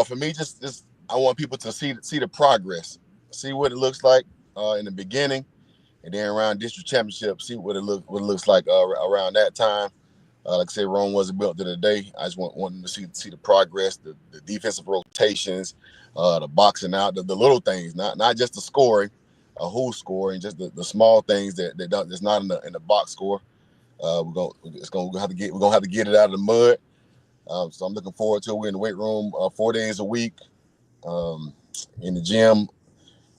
For me, just I want people to see the progress, see what it looks like in the beginning, and then around district championship, see what it looks like around that time. Like I said, Rome wasn't built to the day. I just want them to see the progress, the defensive rotations, the boxing out, the little things, not just the scoring, who's scoring, just the small things that's not in the box score. We're gonna have to get it out of the mud. So I'm looking forward to it. We're in the weight room 4 days a week. In the gym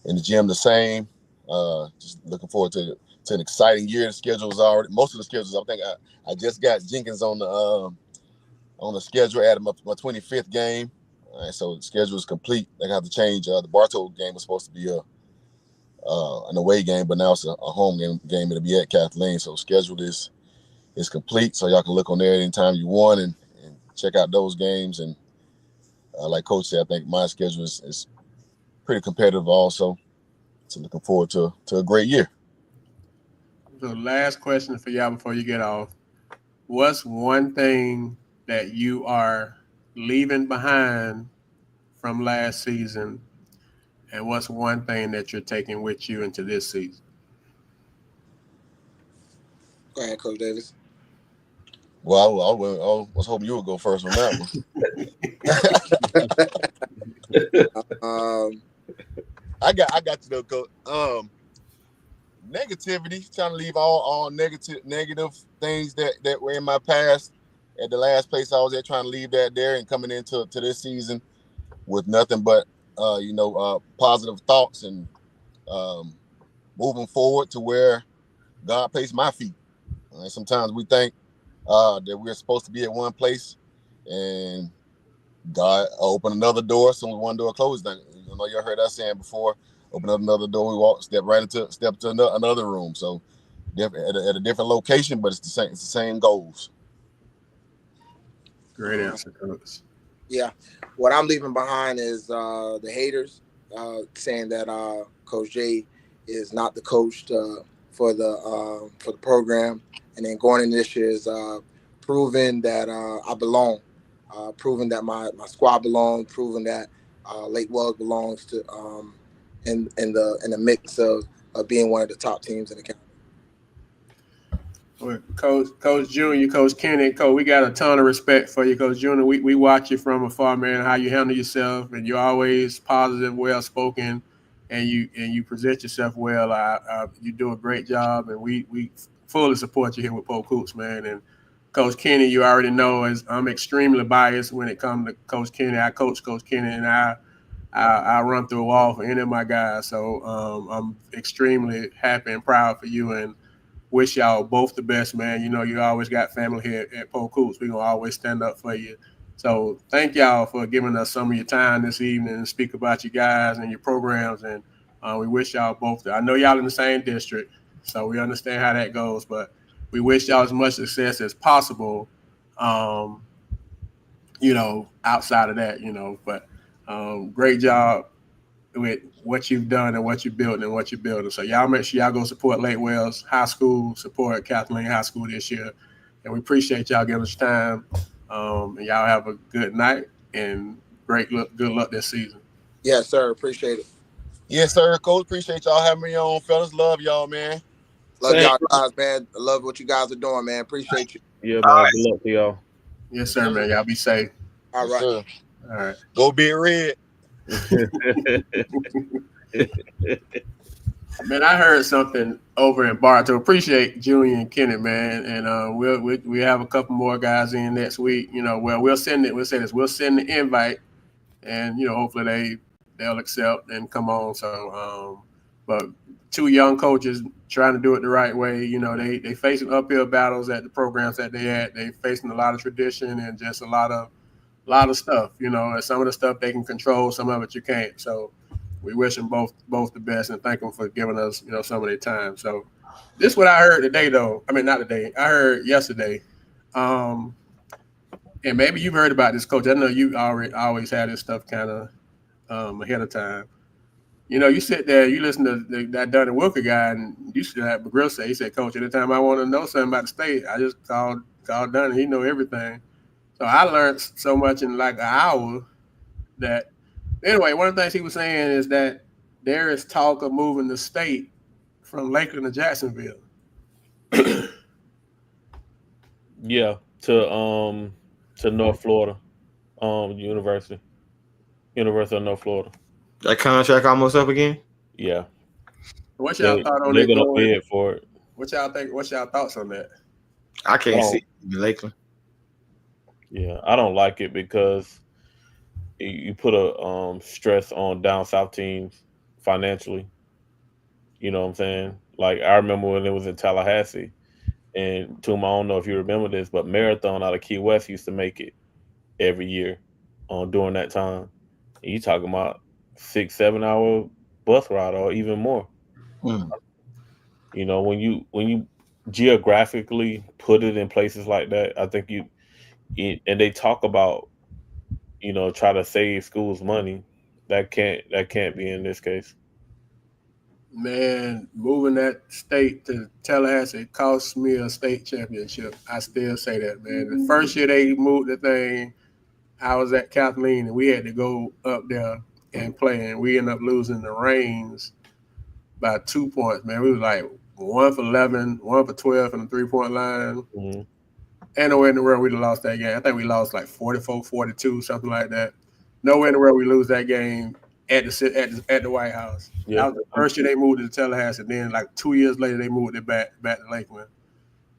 the same. Just looking forward to an exciting year. The schedule is already, most of the schedules, I think I just got Jenkins on the schedule, added my 25th game. All right, so the schedule is complete. They have to change. The Bartow game was supposed to be an away game, but now it's a home game. It'll be at Kathleen. So the schedule is complete. So y'all can look on there anytime you want and check out those games. And like Coach said, I think my schedule is pretty competitive also. So looking forward to a great year. So last question for y'all before you get off. What's one thing that you are leaving behind from last season, and what's one thing that you're taking with you into this season? Go ahead, Coach Davis. Well, I was hoping you would go first on that one. I got to know, Coach. Negativity, trying to leave all negative things that were in my past at the last place I was at, trying to leave that there and coming into this season with nothing but positive thoughts and moving forward to where God placed my feet. Sometimes we think that we're supposed to be at one place, and God open another door, so one door closed. You know, you heard that saying before. Open up another door, we step to another room. So at a different location, but it's the same goals. Great answer, Coach. Yeah, what I'm leaving behind is the haters saying that Coach J is not the coach for the program, and then going in this year is proving that I belong, proving that my squad belongs, proving that Lake Wells belongs to in the mix of being one of the top teams in the county. Coach Junior, Coach Kenny, Coach, we got a ton of respect for you, Coach Junior. We watch you from afar, man. How you handle yourself, and you're always positive, well spoken, and you present yourself well. You do a great job, and we fully support you here with Polk Hoops, man. And Coach Kenny, you already know, I'm extremely biased when it comes to Coach Kenny. I coach Coach Kenny, and I run through a wall for any of my guys. So I'm extremely happy and proud for you, and wish y'all both the best, man. You know, you always got family here at Polk Hoops. We're going to always stand up for you. So thank y'all for giving us some of your time this evening and speak about you guys and your programs. And we wish y'all both. I know y'all in the same district, so we understand how that goes. But we wish y'all as much success as possible, you know, outside of that, you know. But great job with what you've done and what you're building and what you're building. So y'all make sure y'all go support Lake Wells High School, support Kathleen High School this year. And we appreciate y'all giving us time. And y'all have a good night and good luck this season. Yes, sir. Appreciate it. Yes, sir, Coach. Appreciate y'all having me on, fellas. Love y'all, man. Love y'all guys, man. I love what you guys are doing, man. Appreciate you. Yeah, man. Good luck to y'all. Yes, sir, man. Y'all be safe. All right. Sir. All right. Go Big Red. Man, I heard something over in Bartow. Appreciate Julian and Kenny, man, and we have a couple more guys in next week. You know, well, we'll send it. We'll say this. We'll send the invite, and you know, hopefully they'll accept and come on. So, but two young coaches trying to do it the right way. You know, they facing uphill battles at the programs that they at. They facing a lot of tradition and just a lot of stuff. You know, and some of the stuff they can control, some of it you can't. So we wish them both the best and thank them for giving us, you know, some of their time. So this is what I heard today, though. I mean, not today. I heard yesterday. And maybe you've heard about this, Coach. I know you always had this stuff kind of ahead of time. You know, you sit there, you listen to that Dunny Wilker guy, and you should have McGrill say, he said, Coach, anytime I want to know something about the state, I just call Dunny. He know everything. So I learned so much in like an hour that, anyway, one of the things he was saying is that there is talk of moving the state from Lakeland to Jacksonville. Yeah, to North Florida, University of North Florida. That contract almost up again? Yeah. What's y'all thought on they're it? They're gonna bid for it. What y'all think? What's y'all thoughts on that? I can't see Lakeland. Yeah, I don't like it because you put a stress on down south teams financially. You know what I'm saying? Like I remember when it was in Tallahassee, and Tuma, I don't know if you remember this, but Marathon out of Key West used to make it every year during that time. And you talking about 6-7 hour bus ride or even more. You know, when you geographically put it in places like that, I think and they talk about, you know, try to save schools money. That can't be in this case. Man, moving that state to Tallahassee cost me a state championship. I still say that, man. The first year they moved the thing, I was at Kathleen, and we had to go up there and play, and we ended up losing the Reigns by 2 points, man. We was like 1 for 11, 1 for 12 from the 3-point line. Mm-hmm. And nowhere in the world we'd have lost that game. I think we lost like 44-42, something like that. Nowhere in the world we lose that game at the White House. Yeah. That was the first year they moved it to Tallahassee, and then like 2 years later they moved it back to Lakeland.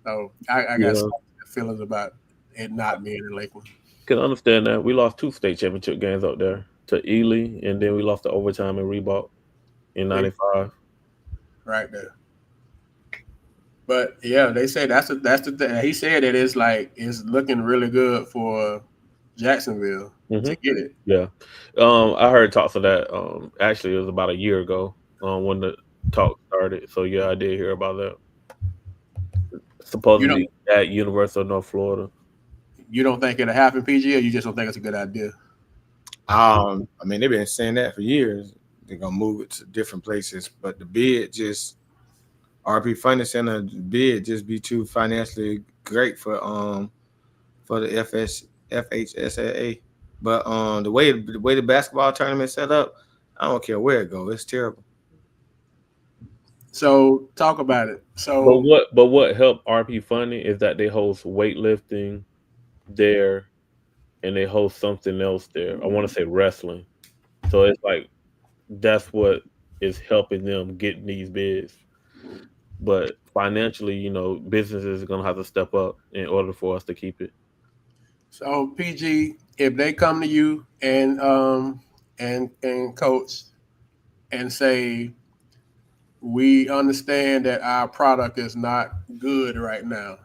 So I got some feelings about it not being in Lakeland. Can understand that. We lost 2 state championship games up there to Ely, and then we lost the overtime in Reebok in '95. Right there. But yeah, they say that's the thing. He said that it's looking really good for Jacksonville to get it. Yeah. I heard talks of that. Actually, it was about a year ago when the talk started. So yeah, I did hear about that. You don't Supposedly at University of North Florida. you don't think it'll happen, PG, or you just don't think it's a good idea? I mean, they've been saying that for years. They're gonna move it to different places, but the bid just RP Funding Center bid just be too financially great for the FHSAA. But the way the basketball tournament set up, I don't care where it goes. It's terrible. So talk about it. So But what helped RP Funding is that they host weightlifting there and they host something else there. I want to say wrestling. So it's like that's what is helping them get these bids. But financially, businesses are gonna have to step up in order for us to keep it. So PG, if they come to you and coach and say, we understand that our product is not good right now,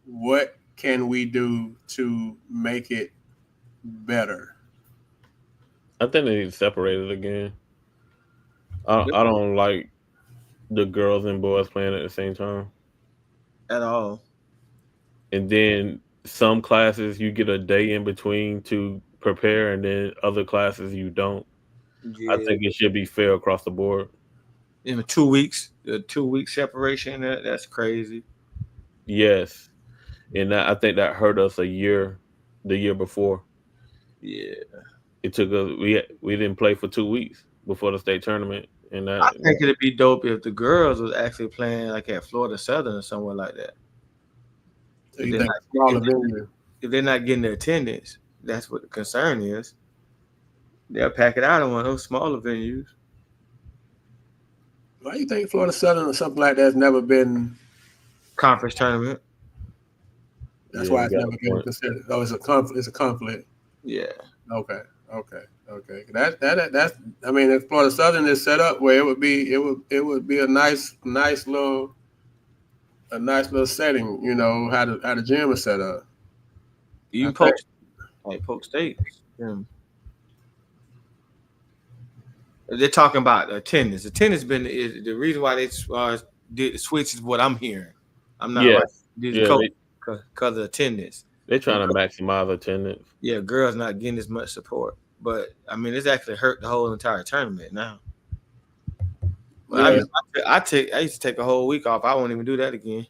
what can we do to make it better? I think they need to separate it again. I don't like the girls and boys playing at the same time. At all. And then some classes you get a day in between to prepare, and then other classes you don't. Yeah. I think it should be fair across the board. In 2 weeks, the 2 week separation, that's crazy. Yes, and I think that hurt us the year before. Yeah, it took us. We didn't play for 2 weeks before the state tournament, and I think it'd be dope if the girls was actually playing like at Florida Southern or somewhere like that. So you think smaller venue? If they're not getting the attendance, that's what the concern is. They'll pack it out in one of those smaller venues. Why do you think Florida Southern or something like that has never been conference tournament? That's why it's never been considered. Oh, it's a conflict. It's a conflict. Yeah. Okay. That's. I mean, if Florida Southern is set up where it would be a nice little setting. You know how the gym is set up. You Polk State. Yeah. They're talking about attendance. Attendance been the reason why they did the switch is what I'm hearing. I'm not right. Because of attendance. They're trying to maximize attendance. Yeah, girls not getting as much support, but I mean it's actually hurt the whole entire tournament now. But yeah. I used to take a whole week off. I won't even do that again.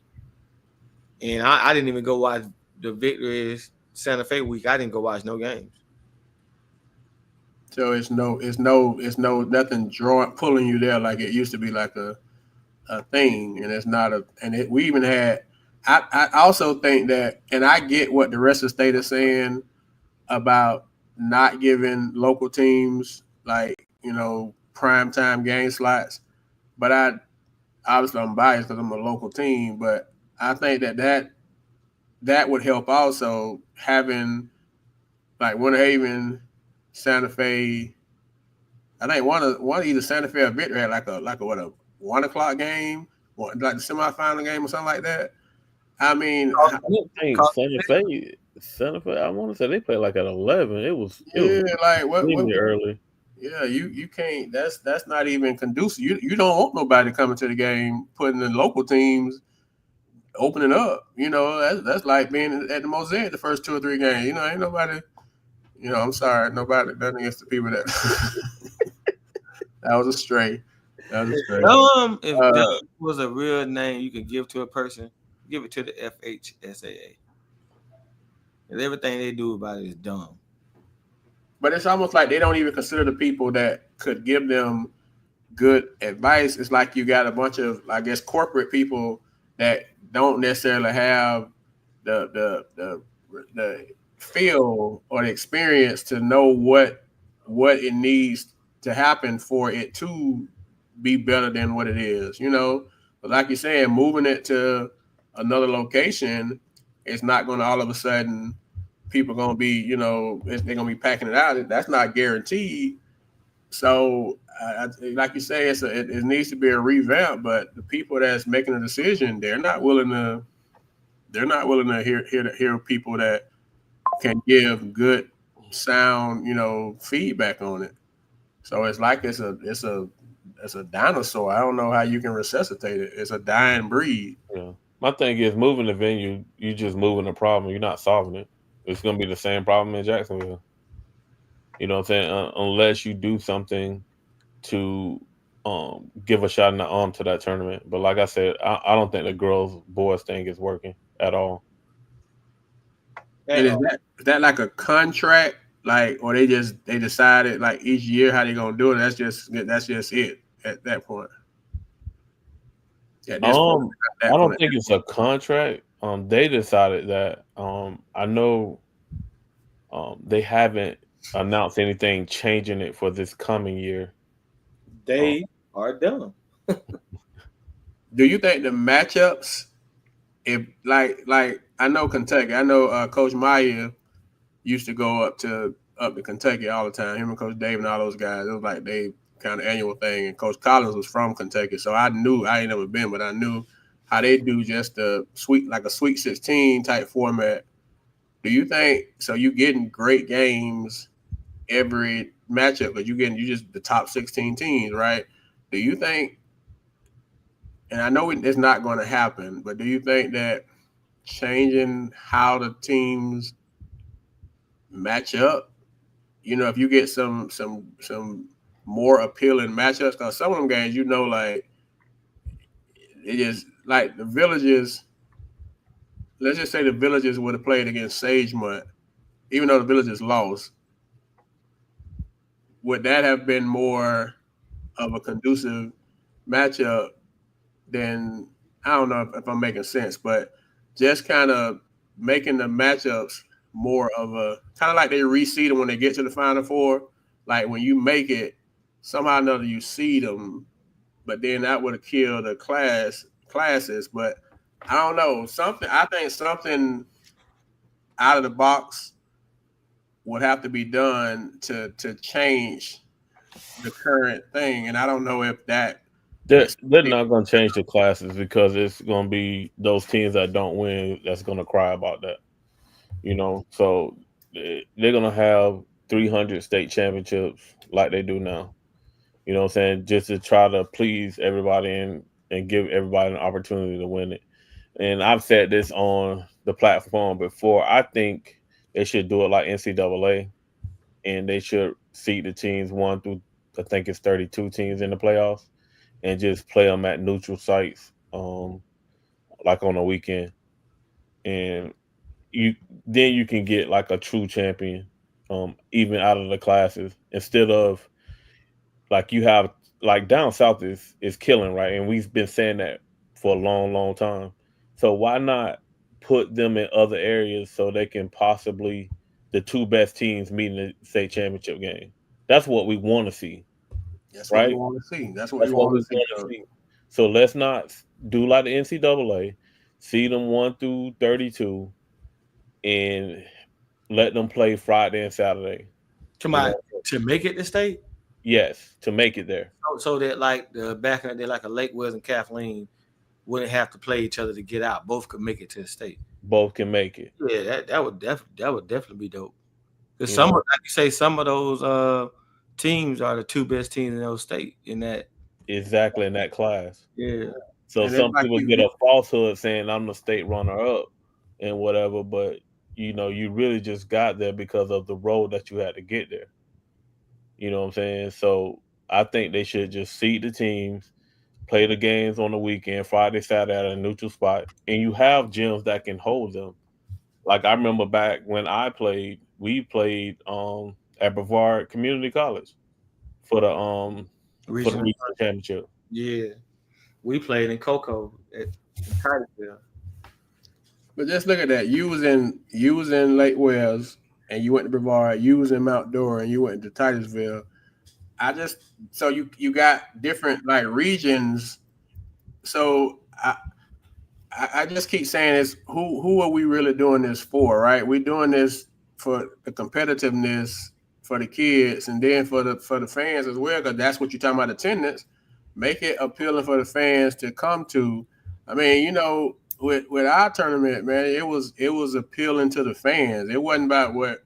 And I didn't even go watch the Victory Santa Fe week. I didn't go watch no games. So it's nothing pulling you there like it used to be, like a thing, and it's not we even had. I also think that, and I get what the rest of the state is saying about not giving local teams primetime game slots, but obviously I'm biased because I'm a local team, but I think that would help also, having like Winter Haven, Santa Fe. I think one either Santa Fe or Victory had like a 1 o'clock game, or like the semifinal game or something like that. I mean, I don't think Santa Fe. I want to say they played like at 11. It was like what early. Yeah, you can't. That's not even conducive. You don't want nobody coming to the game putting the local teams opening up. That's like being at the Mosaic the first 2 or 3 games. Ain't nobody. I'm sorry, nothing against the people that. That was a stray. If that was a real name you could give to a person, give it to the FHSAA. And everything they do about it is dumb. But it's almost like they don't even consider the people that could give them good advice. It's like you got a bunch of, I guess, corporate people that don't necessarily have the feel or the experience to know what it needs to happen for it to be better than what it is. But like you're saying, moving it to another location, it's not going to all of a sudden people are going to be, they're going to be packing it out. That's not guaranteed. So, like you say, it needs to be a revamp. But the people that's making the decision, they're not willing to hear people that can give good sound, feedback on it. So it's like it's a dinosaur. I don't know how you can resuscitate it. It's a dying breed. Yeah. My thing is moving the venue, you just moving the problem. You're not solving it. It's gonna be the same problem in Jacksonville. You know what I'm saying? Unless you do something to give a shot in the arm to that tournament. But like I said, I don't think the girls boys thing is working at all. And is that like a contract, like, or they decided like each year how they gonna do it? That's just it at that point. At this point, I don't think it's a contract. They decided that. I know they haven't announced anything changing it for this coming year. They are done. Do you think the matchups, if like I know Kentucky, I know Coach Meyer used to go up to Kentucky all the time. Him and Coach Dave and all those guys. It was like they kind of annual thing. And Coach Collins was from Kentucky, so I ain't never been, but I knew how they do just a Sweet 16 type format. Do you think so? You getting great games every matchup because you just the top 16 teams, right? Do you think? And I know it's not going to happen, but do you think that changing how the teams match up, if you get some more appealing matchups, because some of them games, like it is like the Villages. Let's just say the Villages would have played against Sagemont, even though the Villages lost. Would that have been more of a conducive matchup than, I don't know if I'm making sense, but just kind of making the matchups more of a kind of like they reseed them when they get to the Final Four. Like when you make it, somehow or another you seed them, but then that would have killed the classes. But I don't know, I think something out of the box would have to be done to change the current thing, and I don't know if that. They're not going to change the classes because it's going to be those teams that don't win that's going to cry about that. So they're going to have 300 state championships like they do now. You know what I'm saying? Just to try to please everybody and give everybody an opportunity to win it. And I've said this on the platform before. I think they should do it like NCAA, and they should seed the teams 1 through, I think it's 32 teams in the playoffs, and just play them at neutral sites, like on a weekend. And you can get like a true champion, even out of the classes, instead of like you have like down south is killing, right? And we've been saying that for a long, long time. So why not put them in other areas so they can possibly the two best teams meet in the state championship game? That's what we want to see. That's right? What we want to see. That's what we want to see. So let's not do like the NCAA, seed them 1 through 32, and let them play Friday and Saturday. To make it to state? Yes, to make it there. So that like the back in the day, like a Lake West and Kathleen wouldn't have to play each other to get out. Both could make it to the state. Both can make it. Yeah, that would definitely be dope. Because like you say, some of those teams are the two best teams in those state in that. Exactly, in that class. Yeah. So and some people get a falsehood saying I'm the state runner up and whatever, but you really just got there because of the road that you had to get there. You know what I'm saying? So I think they should just seed the teams, play the games on the weekend, Friday, Saturday at a neutral spot, and you have gyms that can hold them. Like I remember back when we played at Brevard Community College for the regional championship. Yeah, we played in Cocoa at Titusville. But just look at that. You was in Lake Wells, and you went to Brevard. You was in Mount Dora, and you went to Titusville. So you got different like regions. So I just keep saying this. Who are we really doing this for? Right? We're doing this for the competitiveness for the kids, and then for the fans as well, because that's what you're talking about, attendance. Make it appealing for the fans to come to. I mean, with our tournament, man, it was appealing to the fans. It wasn't about what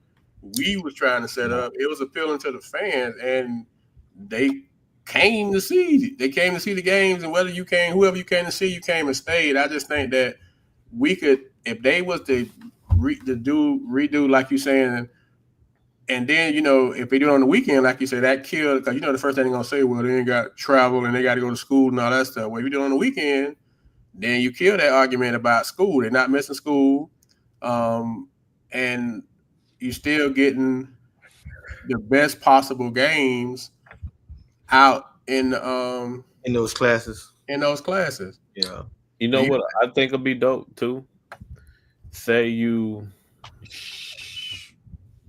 we was trying to set up. It was appealing to the fans, and they came to see. They came to see the games, and whether you came, whoever you came to see, you came and stayed. I just think that we could, if they was to redo like you saying, and then if they do it on the weekend, like you said, that killed because the first thing they're gonna say, well, they ain't got travel and they got to go to school and all that stuff. Well, if you do it on the weekend, then you kill that argument about school. They're not missing school, and you're still getting the best possible games out in those classes. Yeah. You know what I think would be dope too? Say you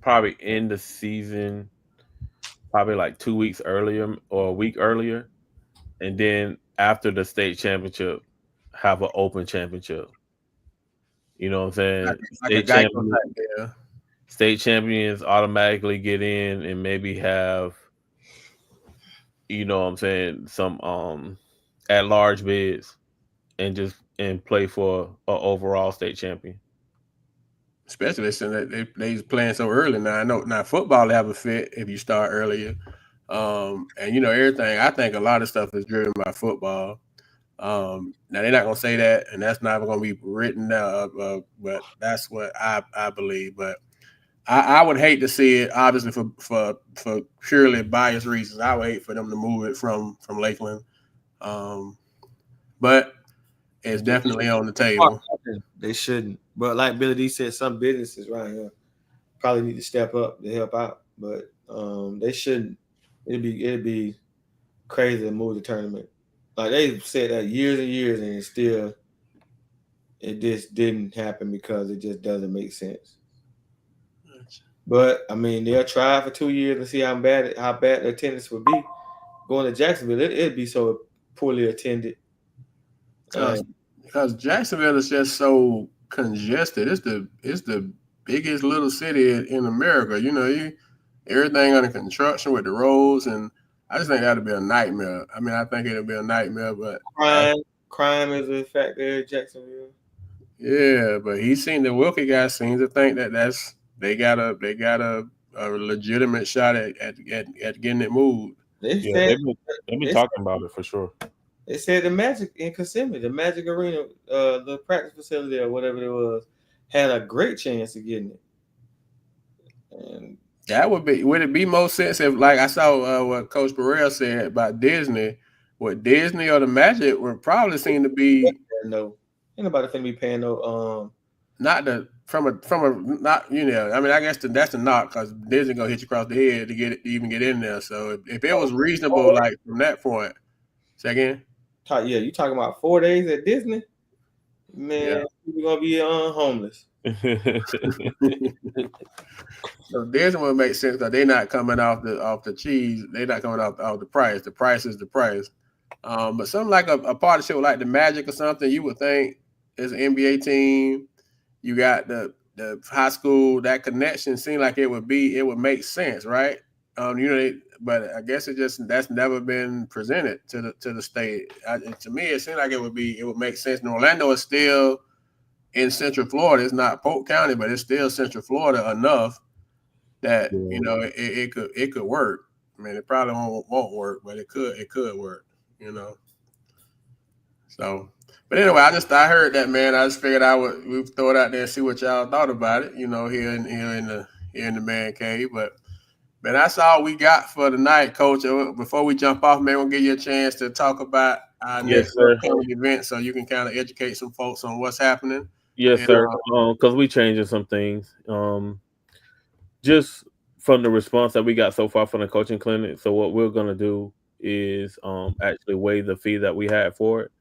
probably end the season probably like 2 weeks earlier or a week earlier, and then after the state championship, have an open championship. You know what I'm saying? State champions automatically get in and maybe have, what I'm saying, some at large bids and play for an overall state champion. Especially since they playing so early now. I know now football have a fit if you start earlier. And everything. I think a lot of stuff is driven by football. Now they're not gonna say that, and that's not gonna be written down. But that's what I believe. But I would hate to see it, obviously for purely biased reasons. I would hate for them to move it from Lakeland. But it's definitely on the table. They shouldn't. But like Billy D said, some businesses right here probably need to step up to help out. But they shouldn't. It'd be crazy to move the tournament. Like they said that years and years, and it just didn't happen because it just doesn't make sense. But I mean, they'll try for 2 years and see how bad the attendance would be. Going to Jacksonville, it'd be so poorly attended. Because Jacksonville is just so congested. It's the biggest little city in America. Everything under construction with the roads, and I just think that'd be a nightmare. I mean, I think it'll be a nightmare, but crime is a factor in Jacksonville. Yeah, but the Wilkie guy seems to think that they got a legitimate shot at getting it moved. They've been talking about it for sure. They said the Magic in Kissimmee, the Magic Arena, the practice facility or whatever it was, had a great chance of getting it. And that would it be more sense if, like I saw what Coach Burrell said about Disney, what Disney or the Magic would probably seem to be. No, ain't nobody finna be paying no. Not the from a not I mean I guess that's the knock because Disney gonna hit you across the head to even get in there. So if it was reasonable, like from that point, say again. Yeah, you talking about 4 days at Disney? Man, you're gonna be homeless. So Disney would make sense because they're not coming off the cheese. They're not coming off the price. The price is the price. But something like a partnership like the Magic or something, you would think as an NBA team, you got the high school, that connection seemed like it would make sense, right? But I guess that's never been presented to the state. To me, it seemed like it would make sense. And Orlando is still in Central Florida. It's not Polk County, but it's still Central Florida enough that it could work. I mean, it probably won't work, but it could work. So, but anyway, I heard that, man. I just figured we'd throw it out there and see what y'all thought about it. Here in the man cave, but. Man, that's all we got for tonight, Coach. Before we jump off, man, we'll give you a chance to talk about our next event so you can kind of educate some folks on what's happening. Yes, sir. Because we changing some things. Just from the response that we got so far from the coaching clinic. So what we're going to do is actually waive the fee that we had for it.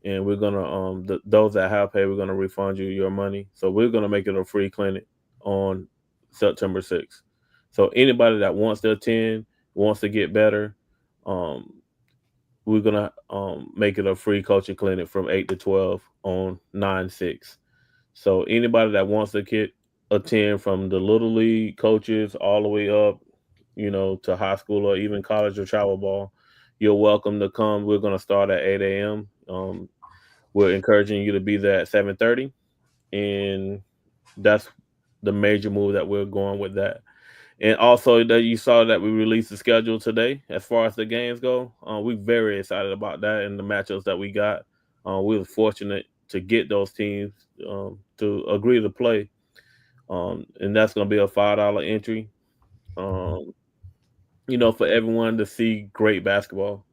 And we're going to, those that have paid, we're going to refund you your money. So we're going to make it a free clinic on September 6th. So anybody that wants to attend, wants to get better, we're going to make it a free coaching clinic from 8 to 12 on 9/6. So anybody that wants to attend, from the Little League coaches all the way up, to high school or even college or travel ball, you're welcome to come. We're going to start at 8 a.m. we're encouraging you to be there at 7:30, and that's the major move that we're going with that. And also that you saw that we released the schedule today as far as the games go. We're very excited about that and the matchups that we got. We were fortunate to get those teams to agree to play. And that's going to be a $5 entry. For everyone to see great basketball.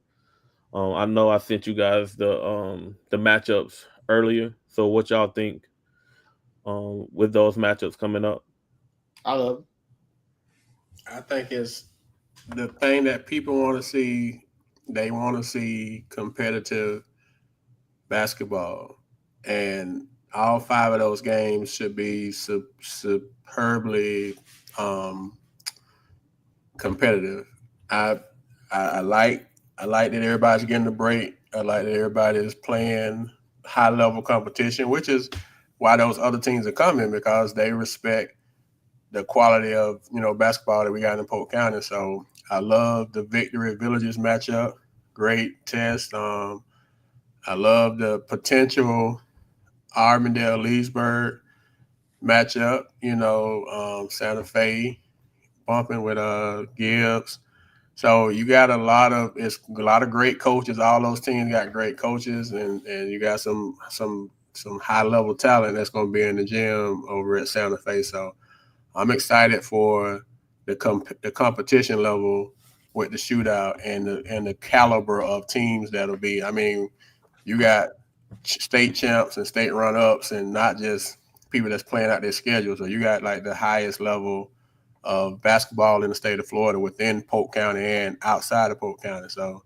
I know I sent you guys the matchups earlier. So what y'all think with those matchups coming up? I love it. I think it's the thing that people want to see. They want to see competitive basketball, and all 5 of those games should be superbly competitive. I like that everybody's getting a break. I like that everybody is playing high level competition, which is why those other teams are coming, because they respect the quality of basketball that we got in Polk County. So I love the Victory Villages matchup. Great test. I love the potential Armandale Leesburg matchup. Santa Fe bumping with Gibbs. So you got a lot of great coaches. All those teams got great coaches, and you got some high level talent that's going to be in the gym over at Santa Fe. So I'm excited for the competition level with the shootout and the caliber of teams that'll be. I mean, you got state champs and state run-ups, and not just people that's playing out their schedule. So you got like the highest level of basketball in the state of Florida within Polk County and outside of Polk County. So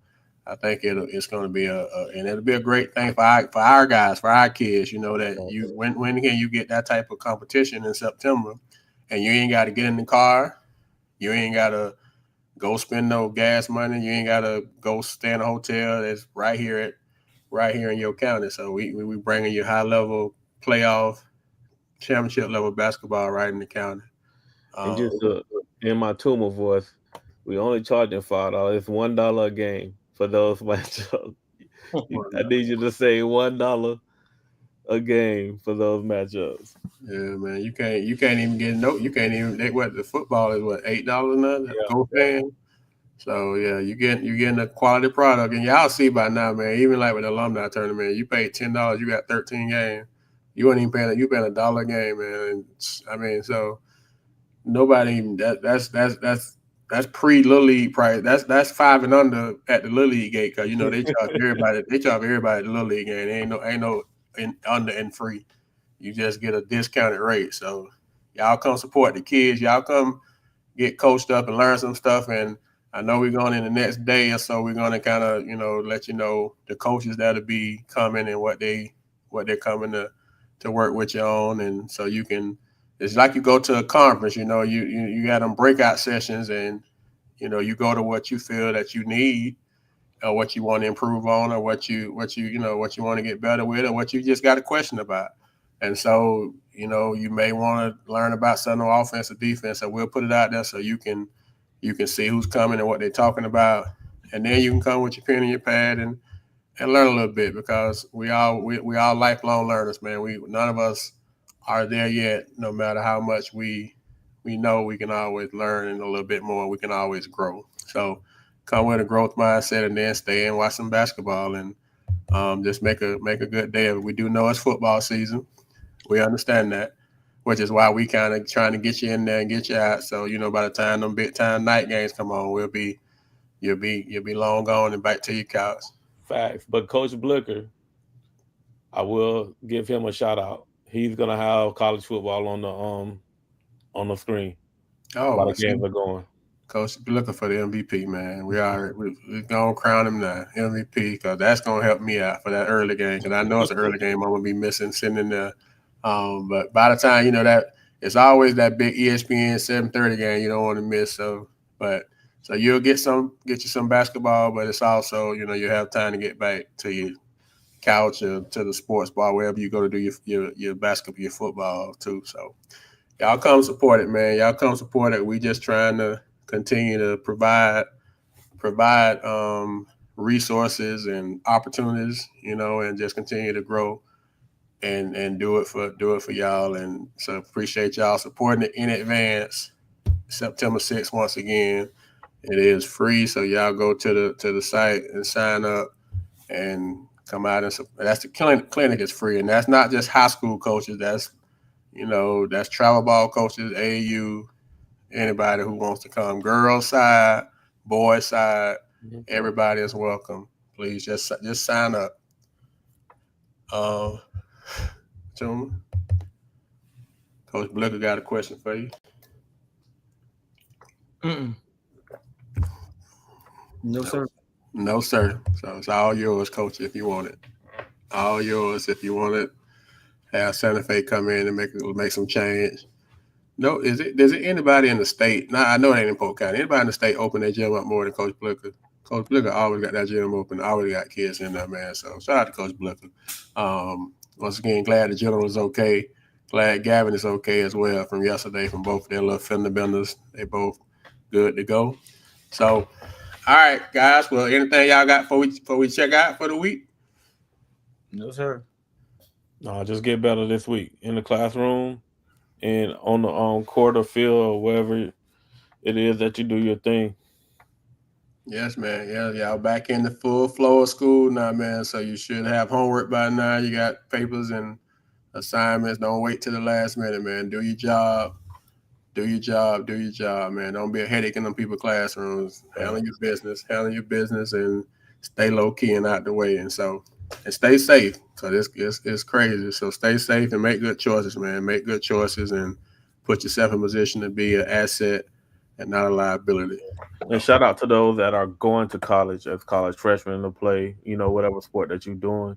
I think it's going to be and it'll be a great thing for our guys, for our kids. That when can you get that type of competition in September, and you ain't got to get in the car, you ain't got to go spend no gas money, you ain't got to go stay in a hotel. That's right here in your county. So we bringing you high level playoff championship level basketball right in the county. And just in my tumor voice, we only charging $5. It's $1 a game for those matchups. I need you to say $1 a game for those matchups. Yeah, man, you can't even get you can't even. The football is $8 now. Go fan. So yeah, you're getting a quality product, and y'all see by now, man. Even like with the alumni tournament, you paid $10, you got 13 games. You weren't even paying. You paying $1 a game, man. And I mean, so nobody even that's pre Little League price. That's 5 and under at the Little League gate, because they charge everybody. They charge everybody at the Little League game. Ain't no under and free. You just get a discounted rate. So y'all come support the kids. Y'all come get coached up and learn some stuff. And I know we're going in the next day or so. We're going to kind of let you know the coaches that'll be coming and what they're coming to work with you on. And so you can. It's like you go to a conference, you got them breakout sessions, and, you go to what you feel that you need, or what you want to improve on, or what you want to get better with, or what you just got a question about. And so, you may want to learn about something on offense or defense, and we'll put it out there so you can see who's coming and what they're talking about. And then you can come with your pen and your pad and learn a little bit, because we all lifelong learners, man. None of us are there yet. No matter how much we know, we can always learn, and a little bit more. We can always grow. So come with a growth mindset, and then stay and watch some basketball, and just make a good day of it. We do know it's football season. We understand that, which is why we kind of trying to get you in there and get you out. So by the time them big time night games come on, you'll be long gone and back to your couch. Facts. But Coach Blicker, I will give him a shout out. He's gonna have college football on the screen. While the games are going. Coach, be looking for the MVP, man. We're gonna crown him now, MVP, because that's gonna help me out for that early game. Because I know it's an early game I'm gonna be missing, sitting in there. But by the time that it's always that big ESPN 7:30 game you don't want to miss. So you'll get you some basketball, but it's also you have time to get back to your couch or to the sports bar, wherever you go to do your basketball, your football too. So y'all come support it, man. Y'all come support it. We just trying to continue to provide resources and opportunities, and just continue to grow and do it for y'all. And so appreciate y'all supporting it in advance. September 6th, once again, it is free. So y'all go to the site and sign up and come out and that's the clinic is free. And that's not just high school coaches. That's, that's travel ball coaches, AAU, anybody who wants to come, girls side, boys side, everybody is welcome. Please just sign up. Coach Blicker got a question for you. No, sir. No, sir. So it's all yours, Coach, if you want it. All yours if you want it. Have Santa Fe come in and make some change. No, does it anybody in the state? Now I know it ain't in Polk County. Anybody in the state open their gym up more than Coach Blicker? Coach Blicker always got that gym open. Always got kids in there, man. So shout out to Coach Blicker. Once again, glad the general is okay. Glad Gavin is okay as well from yesterday from both their little fender benders. They both good to go. So, all right, guys. Well, anything y'all got before we check out for the week? No, sir. No, just get better this week in the classroom and on the court or field or wherever it is that you do your thing. Yes, man. Yeah, y'all back in the full flow of school now, man. So you should have homework by now. You got papers and assignments. Don't wait till the last minute, man. Do your job. Do your job, man. Don't be a headache in them people's classrooms. Handle your business, and stay low key and out the way. And stay safe. So it's crazy. So stay safe and make good choices, man. Make good choices and put yourself in position to be an asset and not a liability. And shout out to those that are going to college as college freshmen to play, whatever sport that you're doing.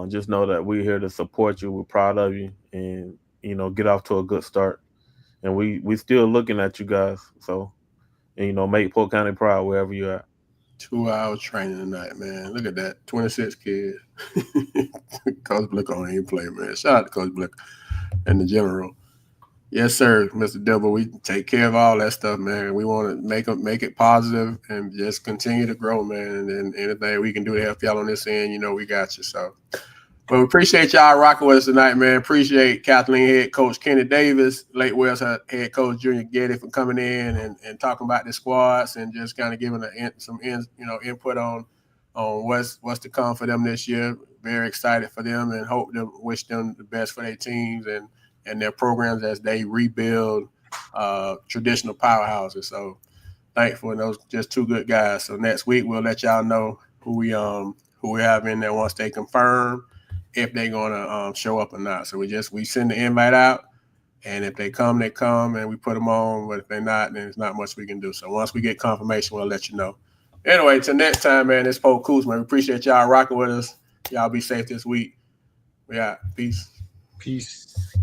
Just know that we're here to support you. We're proud of you, and get off to a good start. And we still looking at you guys. So, and, make Polk County proud wherever you're at. 2 hours training tonight, man. Look at that. 26 kids. Coach Blicker don't even play, man. Shout out to Coach Blicker and the general. Yes, sir, Mr. Dibble. We take care of all that stuff, man. We want to make it positive and just continue to grow, man. And anything we can do to help y'all on this end, we got you. So, but we appreciate y'all rocking with us tonight, man. Appreciate Kathleen head coach Kenny Davis, Lake West head coach Junior Geidi for coming in and talking about the squads and just kind of giving some input on what's to come for them this year. Very excited for them and wish them the best for their teams and their programs as they rebuild traditional powerhouses. So thankful, and those just two good guys. So next week we'll let y'all know who we have in there once they confirm if they're gonna show up or not. So we send the invite out, and if they come, they come, and we put them on. But if they're not, then there's not much we can do. So once we get confirmation, we'll let you know. Anyway, till next time, man. It's Polk Cools, man. We appreciate y'all rocking with us. Y'all be safe this week. We out. Peace. Peace.